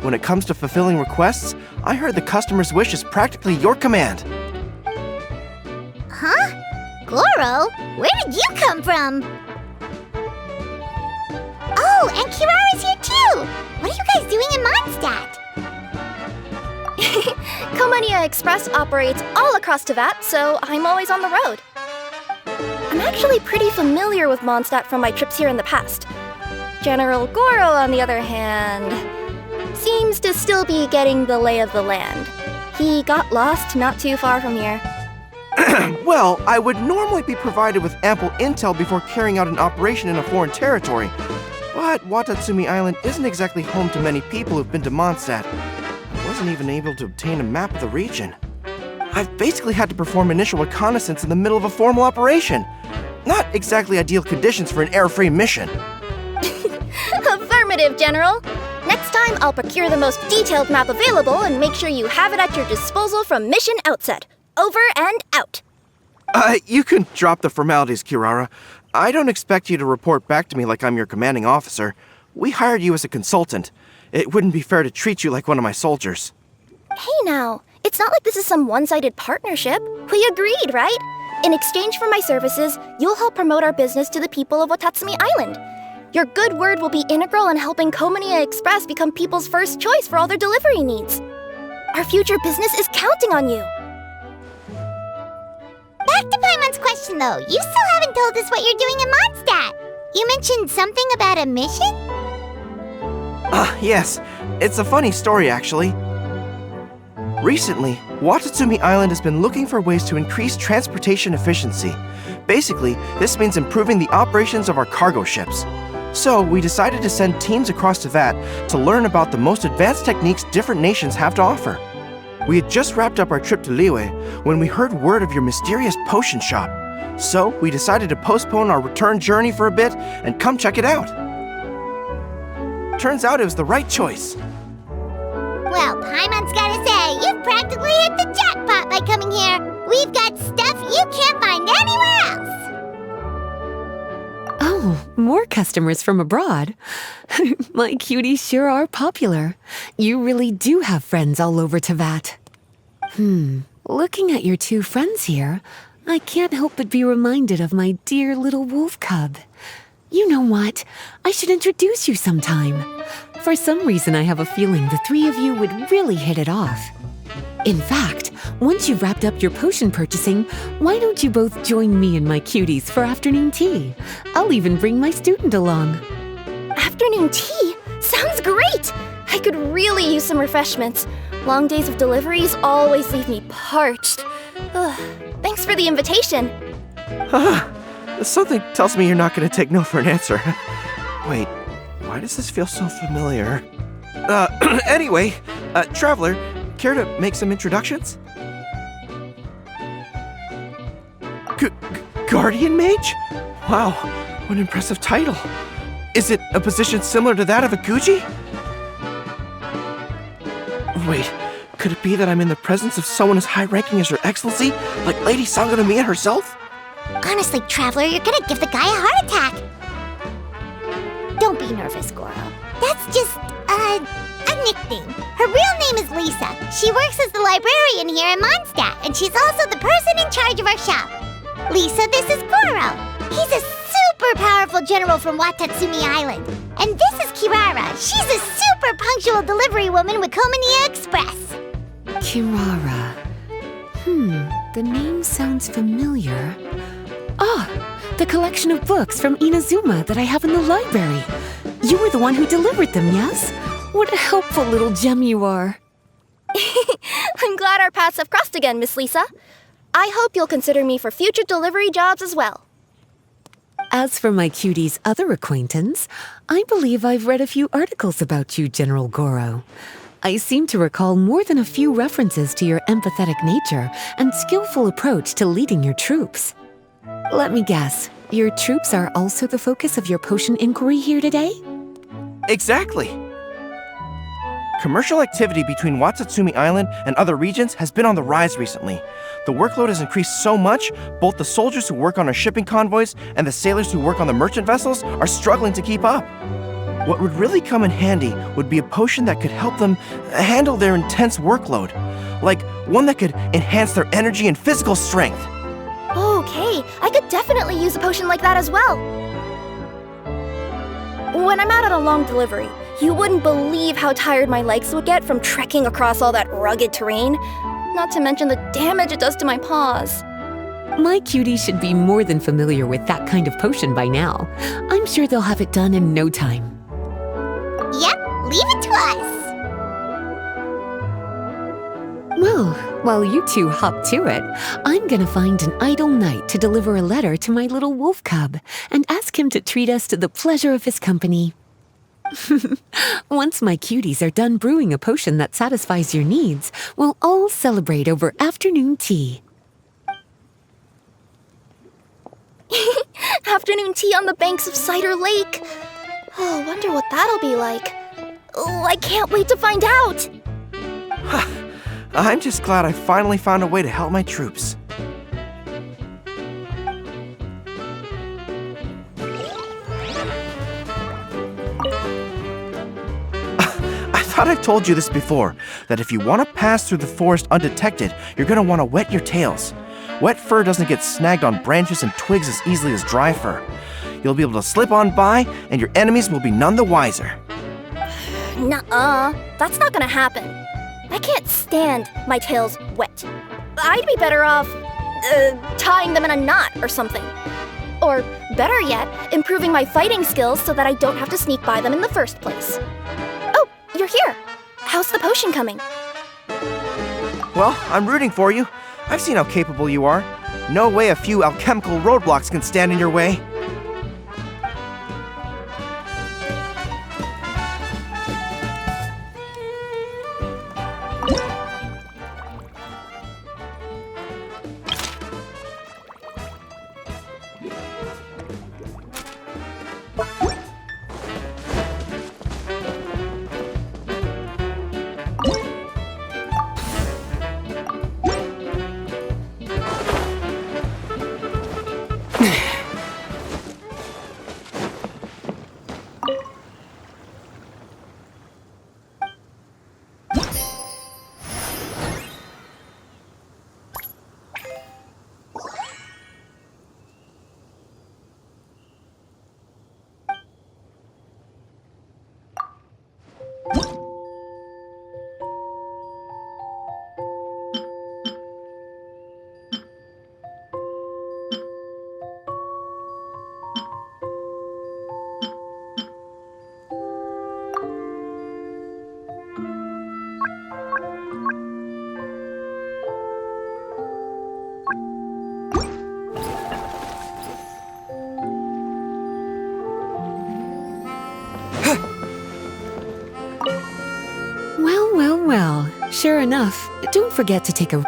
When it comes to fulfilling requests, I heard the customer's wish is practically your command. Huh? Goro? Where did you come from? Oh, and Kirara's here too! What are you guys doing in Mondstadt? Komania Express operates all across Teyvat, so I'm always on the road. I'm actually pretty familiar with Mondstadt from my trips here in the past. General Goro, on the other hand, seems to still be getting the lay of the land. He got lost not too far from here. Well, I would normally be provided with ample intel before carrying out an operation in a foreign territory. But Watatsumi Island isn't exactly home to many people who've been to Mondstadt. I wasn't even able to obtain a map of the region. I've basically had to perform initial reconnaissance in the middle of a formal operation. Not exactly ideal conditions for an air-free mission. Affirmative, General. Next time, I'll procure the most detailed map available and make sure you have it at your disposal from mission outset. Over and out. You can drop the formalities, Kirara. I don't expect you to report back to me like I'm your commanding officer. We hired you as a consultant. It wouldn't be fair to treat you like one of my soldiers. Hey now, it's not like this is some one-sided partnership. We agreed, right? In exchange for my services, you'll help promote our business to the people of Watatsumi Island. Your good word will be integral in helping Komania Express become people's first choice for all their delivery needs. Our future business is counting on you. Back to Paimon's question though, you still haven't told us what you're doing in Mondstadt. You mentioned something about a mission? Yes. It's a funny story, actually. Recently, Watatsumi Island has been looking for ways to increase transportation efficiency. Basically, this means improving the operations of our cargo ships. So, we decided to send teams across Teyvat to learn about the most advanced techniques different nations have to offer. We had just wrapped up our trip to Liyue when we heard word of your mysterious potion shop. So, we decided to postpone our return journey for a bit and come check it out. Turns out it was the right choice. Well, Paimon's gotta say, you've practically hit the jackpot by coming here. We've got stuff you can't find anywhere else. Oh, more customers from abroad. My cuties sure are popular. You really do have friends all over Teyvat. Looking at your two friends here, I can't help but be reminded of my dear little wolf cub. You know what? I should introduce you sometime. For some reason, I have a feeling the three of you would really hit it off. In fact, once you've wrapped up your potion purchasing, why don't you both join me and my cuties for afternoon tea? I'll even bring my student along. Afternoon tea? Sounds great! I could really use some refreshments. Long days of deliveries always leave me parched. Ugh, thanks for the invitation. Something tells me you're not going to take no for an answer. Wait, why does this feel so familiar? Anyway, Traveler, care to make some introductions? Guardian Mage? Wow, what an impressive title. Is it a position similar to that of a Guji? Wait, could it be that I'm in the presence of someone as high-ranking as Her Excellency, like Lady Sangonomiya herself? Honestly, Traveler, you're gonna give the guy a heart attack. Don't be nervous, Goro. That's just, a nickname. Her real name is Lisa. She works as the librarian here in Mondstadt, and she's also the person in charge of our shop. Lisa, this is Goro. He's a super powerful general from Watatsumi Island. And this is Kirara. She's a super punctual delivery woman with Komania Express. Kirara. The name sounds familiar. The collection of books from Inazuma that I have in the library. You were the one who delivered them, yes? What a helpful little gem you are. I'm glad our paths have crossed again, Miss Lisa. I hope you'll consider me for future delivery jobs as well. As for my cutie's other acquaintance, I believe I've read a few articles about you, General Goro. I seem to recall more than a few references to your empathetic nature and skillful approach to leading your troops. Let me guess, your troops are also the focus of your potion inquiry here today? Exactly. Commercial activity between Watatsumi Island and other regions has been on the rise recently. The workload has increased so much, both the soldiers who work on our shipping convoys and the sailors who work on the merchant vessels are struggling to keep up. What would really come in handy would be a potion that could help them handle their intense workload. Like one that could enhance their energy and physical strength. Okay, I could definitely use a potion like that as well. When I'm out on a long delivery, you wouldn't believe how tired my legs would get from trekking across all that rugged terrain. Not to mention the damage it does to my paws. My cuties should be more than familiar with that kind of potion by now. I'm sure they'll have it done in no time. Yep, leave it to us. Well, while you two hop to it, I'm gonna find an idle knight to deliver a letter to my little wolf cub and ask him to treat us to the pleasure of his company. Once my cuties are done brewing a potion that satisfies your needs, we'll all celebrate over afternoon tea. Afternoon tea on the banks of Cider Lake. Oh, wonder what that'll be like. Oh, I can't wait to find out. I'm just glad I finally found a way to help my troops. I thought I told you this before, that if you want to pass through the forest undetected, you're going to want to wet your tails. Wet fur doesn't get snagged on branches and twigs as easily as dry fur. You'll be able to slip on by, and your enemies will be none the wiser. Nuh-uh, that's not gonna happen. I can't stand my tails wet. I'd be better off, tying them in a knot or something. Or, better yet, improving my fighting skills so that I don't have to sneak by them in the first place. Oh, you're here. How's the potion coming? Well, I'm rooting for you. I've seen how capable you are. No way a few alchemical roadblocks can stand in your way. Well, sure enough, don't forget to take a...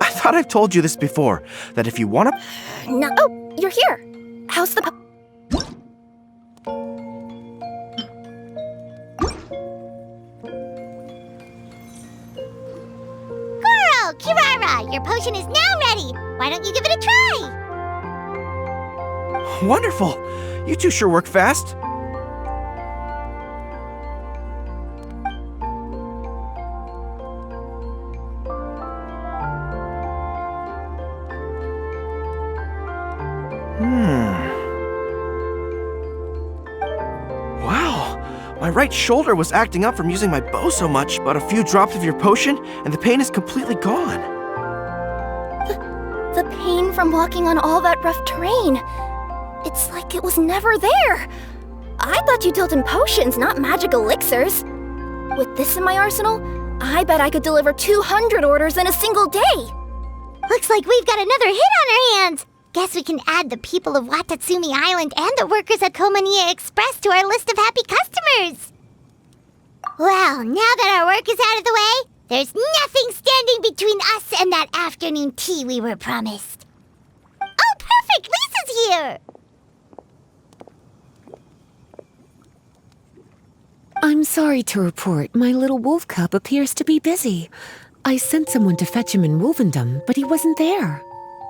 I thought I've told you this before, that if you want to... No. Oh, you're here. How's the Goro, Kirara, your potion is now ready. Why don't you give it a try? Wonderful! You two sure work fast. Wow, my right shoulder was acting up from using my bow so much, but a few drops of your potion and the pain is completely gone. The pain from walking on all that rough terrain. It's like it was never there. I thought you dealt in potions, not magic elixirs. With this in my arsenal, I bet I could deliver 200 orders in a single day. Looks like we've got another hit on our hands. Guess we can add the people of Watatsumi Island and the workers at Komaniya Express to our list of happy customers. Well, now that our work is out of the way, there's nothing standing between us and that afternoon tea we were promised. Oh, perfect! Lisa's here! I'm sorry to report my little wolf cub appears to be busy. I sent someone to fetch him in Wolvendom, but he wasn't there.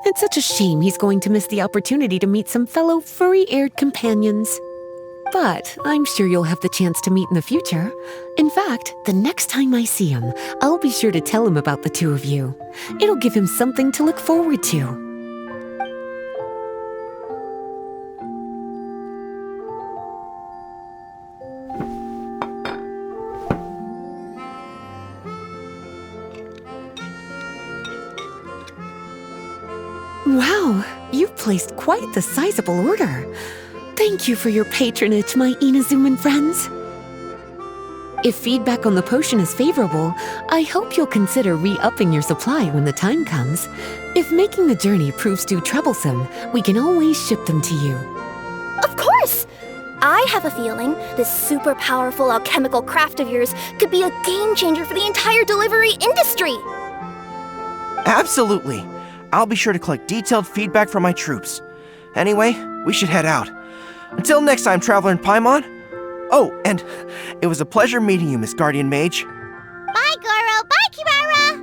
It's such a shame he's going to miss the opportunity to meet some fellow furry-eared companions. But I'm sure you'll have the chance to meet in the future. In fact, the next time I see him, I'll be sure to tell him about the two of you. It'll give him something to look forward to. Wow, you've placed quite the sizable order. Thank you for your patronage, my Inazuman friends. If feedback on the potion is favorable, I hope you'll consider re-upping your supply when the time comes. If making the journey proves too troublesome, we can always ship them to you. Of course! I have a feeling this super powerful alchemical craft of yours could be a game changer for the entire delivery industry. Absolutely. I'll be sure to collect detailed feedback from my troops. Anyway, we should head out. Until next time, Traveler in Paimon. Oh, and it was a pleasure meeting you, Miss Guardian Mage. Bye, Goro! Bye, Kirara!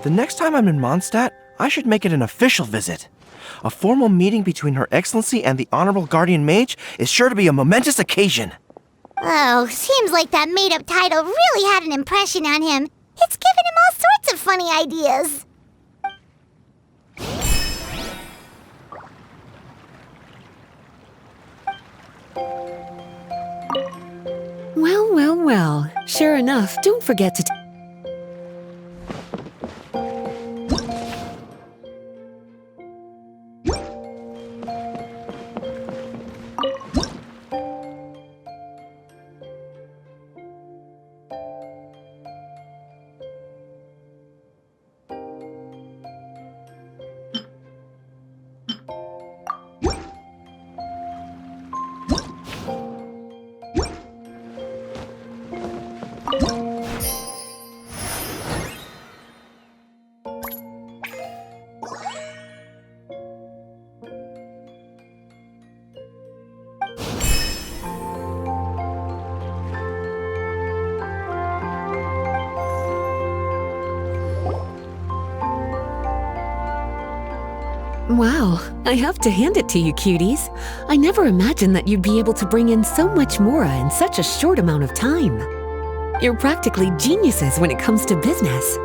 The next time I'm in Mondstadt, I should make it an official visit. A formal meeting between Her Excellency and the Honorable Guardian Mage is sure to be a momentous occasion. Oh, seems like that made-up title really had an impression on him. It's given him all sorts of funny ideas. Well. Sure enough, don't forget to... Wow, I have to hand it to you, cuties. I never imagined that you'd be able to bring in so much mora in such a short amount of time. You're practically geniuses when it comes to business.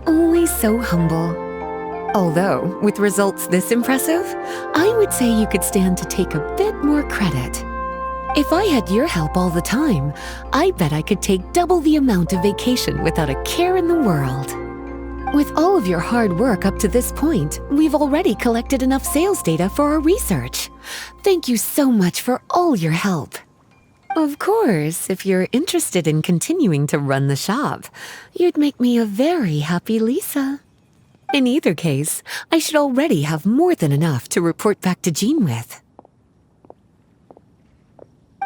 Always so humble. Although, with results this impressive, I would say you could stand to take a bit more credit. If I had your help all the time, I bet I could take double the amount of vacation without a care in the world. With all of your hard work up to this point, we've already collected enough sales data for our research. Thank you so much for all your help. Of course, if you're interested in continuing to run the shop, you'd make me a very happy Lisa. In either case, I should already have more than enough to report back to Jean with.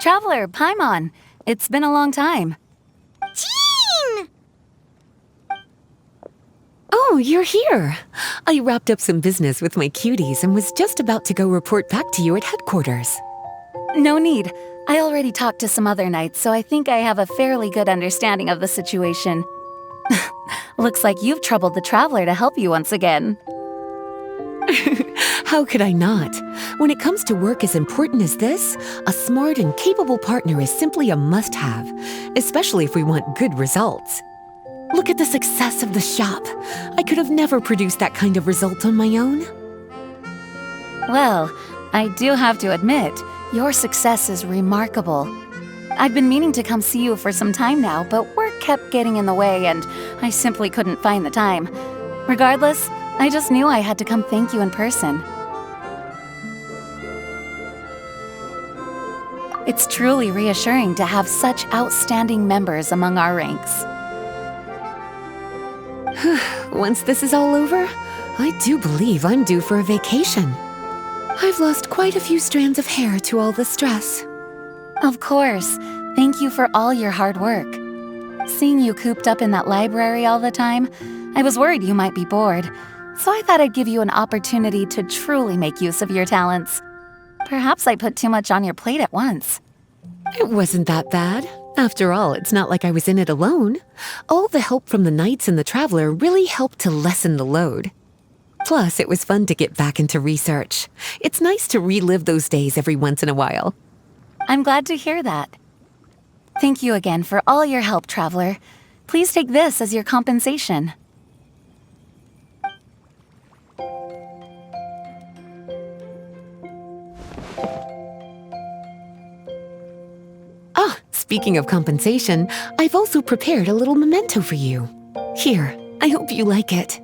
Traveler, Paimon, it's been a long time. Jean! Oh, you're here. I wrapped up some business with my cuties and was just about to go report back to you at headquarters. No need. I already talked to some other knights, so I think I have a fairly good understanding of the situation. Looks like you've troubled the Traveler to help you once again. How could I not? When it comes to work as important as this, a smart and capable partner is simply a must-have, especially if we want good results. Look at the success of the shop. I could have never produced that kind of result on my own. Well, I do have to admit, your success is remarkable. I've been meaning to come see you for some time now, but work kept getting in the way and I simply couldn't find the time. Regardless, I just knew I had to come thank you in person. It's truly reassuring to have such outstanding members among our ranks. Once this is all over, I do believe I'm due for a vacation. I've lost quite a few strands of hair to all the stress. Of course. Thank you for all your hard work. Seeing you cooped up in that library all the time, I was worried you might be bored, so I thought I'd give you an opportunity to truly make use of your talents. Perhaps I put too much on your plate at once. It wasn't that bad. After all, it's not like I was in it alone. All the help from the Knights and the Traveler really helped to lessen the load. Plus, it was fun to get back into research. It's nice to relive those days every once in a while. I'm glad to hear that. Thank you again for all your help, Traveler. Please take this as your compensation. Ah, speaking of compensation, I've also prepared a little memento for you. Here, I hope you like it.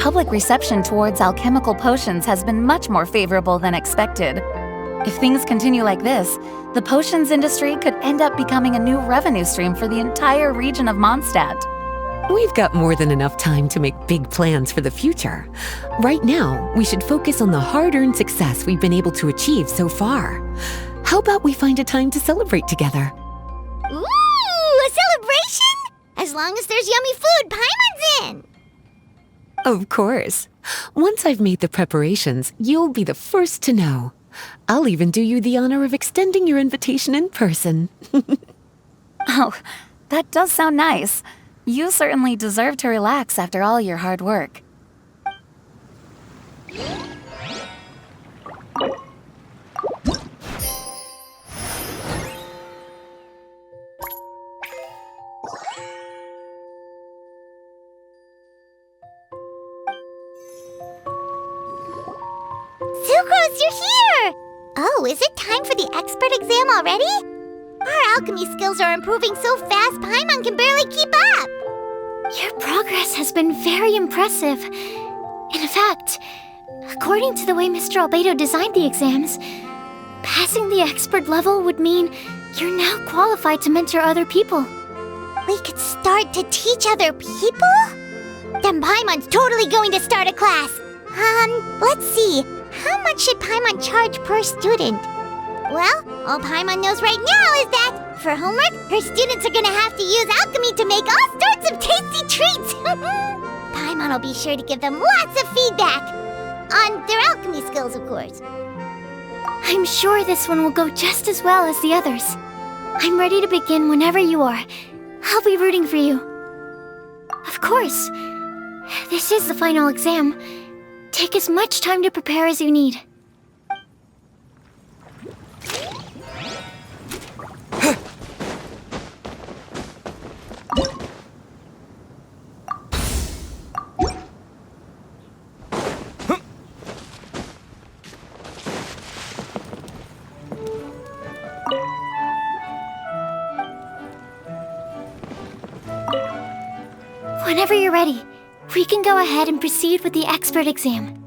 Public reception towards alchemical potions has been much more favorable than expected. If things continue like this, the potions industry could end up becoming a new revenue stream for the entire region of Mondstadt. We've got more than enough time to make big plans for the future. Right now, we should focus on the hard-earned success we've been able to achieve so far. How about we find a time to celebrate together? Ooh, a celebration? As long as there's yummy food, Paimon's in! Of course. Once I've made the preparations, you'll be the first to know. I'll even do you the honor of extending your invitation in person. Oh, that does sound nice. You certainly deserve to relax after all your hard work. Sucrose, you're here! Oh, is it time for the expert exam already? Our alchemy skills are improving so fast, Paimon can barely keep up! Your progress has been very impressive. In fact, according to the way Mr. Albedo designed the exams, passing the expert level would mean you're now qualified to mentor other people. We could start to teach other people? Then Paimon's totally going to start a class! Let's see. How much should Paimon charge per student? Well, all Paimon knows right now is that, for homework, her students are gonna have to use alchemy to make all sorts of tasty treats! Paimon will be sure to give them lots of feedback! On their alchemy skills, of course. I'm sure this one will go just as well as the others. I'm ready to begin whenever you are. I'll be rooting for you. Of course. This is the final exam. Take as much time to prepare as you need. Whenever you're ready, we can go ahead and proceed with the expert exam.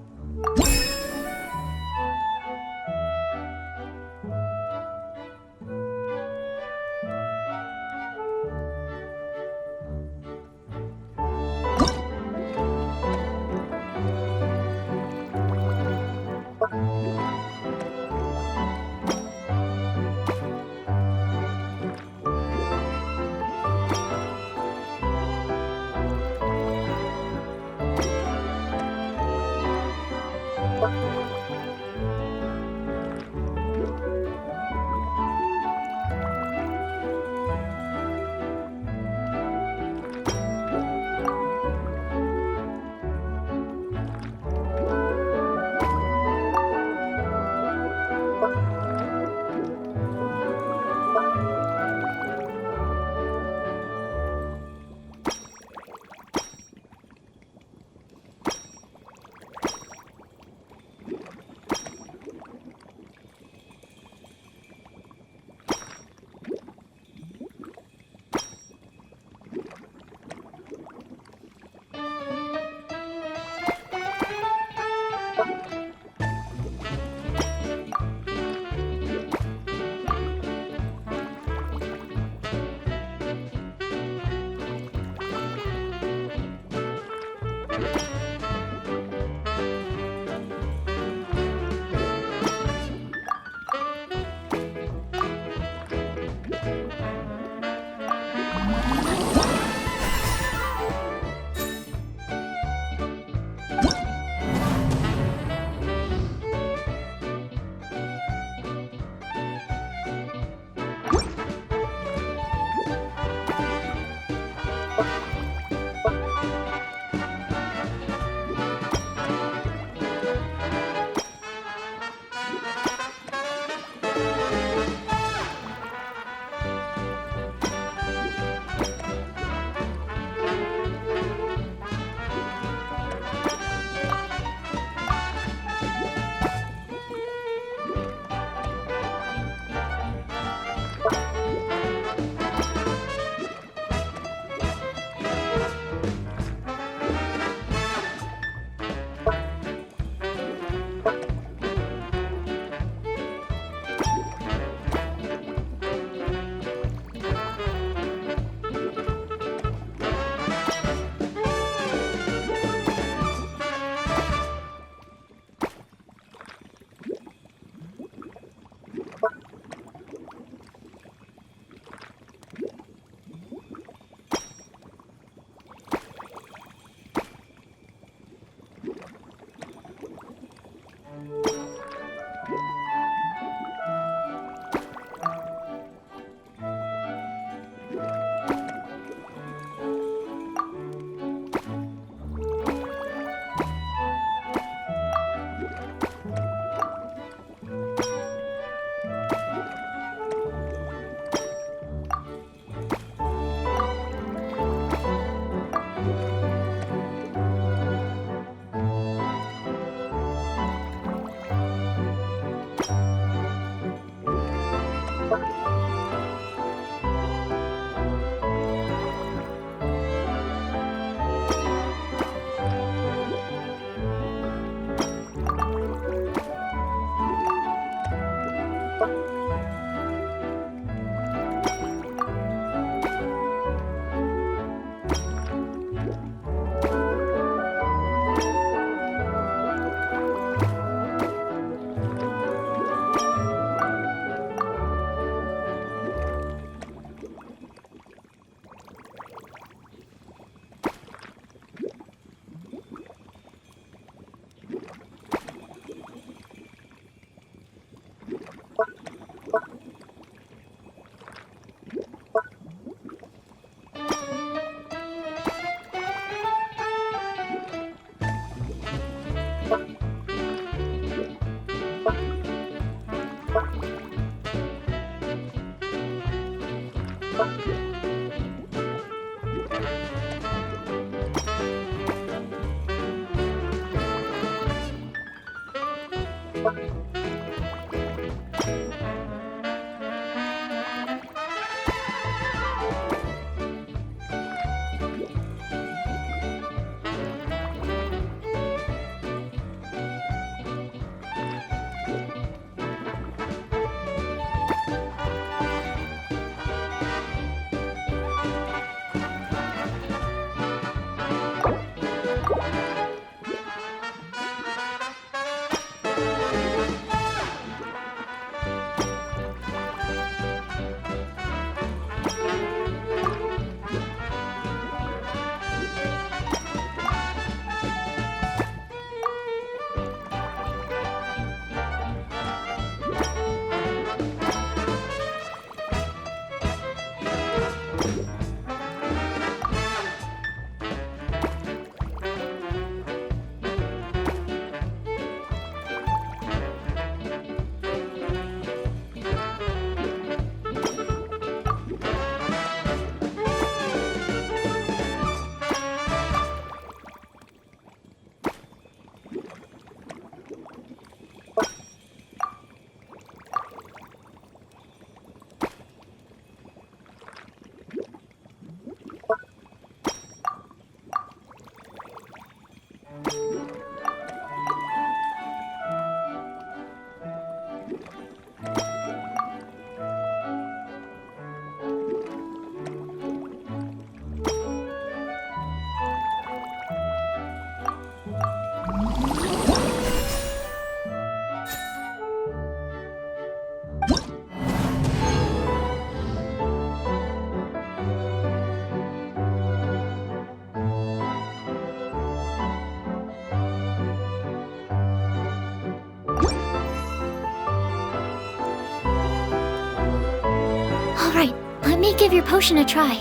Alright, let me give your potion a try.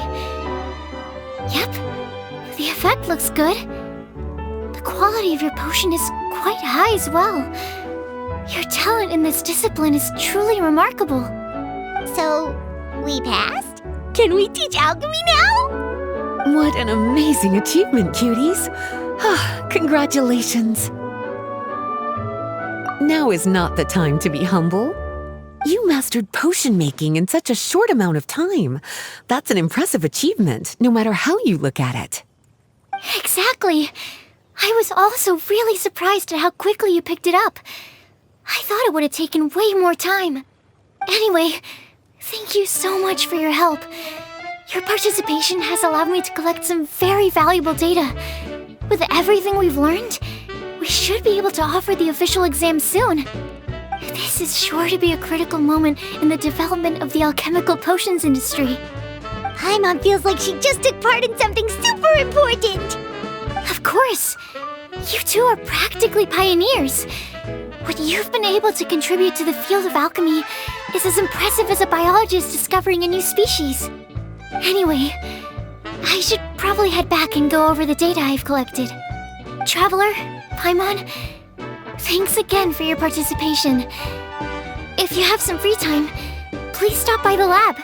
Yep, the effect looks good. The quality of your potion is quite high as well. Your talent in this discipline is truly remarkable. So, we passed? Can we teach alchemy now? What an amazing achievement, cuties! Congratulations! Now is not the time to be humble. You mastered potion making in such a short amount of time. That's an impressive achievement, no matter how you look at it. Exactly. I was also really surprised at how quickly you picked it up. I thought it would have taken way more time. Anyway, thank you so much for your help. Your participation has allowed me to collect some very valuable data. With everything we've learned, we should be able to offer the official exam soon. This is sure to be a critical moment in the development of the alchemical potions industry. Paimon feels like she just took part in something super important. Of course! You two are practically pioneers. What you've been able to contribute to the field of alchemy is as impressive as a biologist discovering a new species. Anyway, I should probably head back and go over the data I've collected. Traveler, Paimon, thanks again for your participation. If you have some free time, please stop by the lab.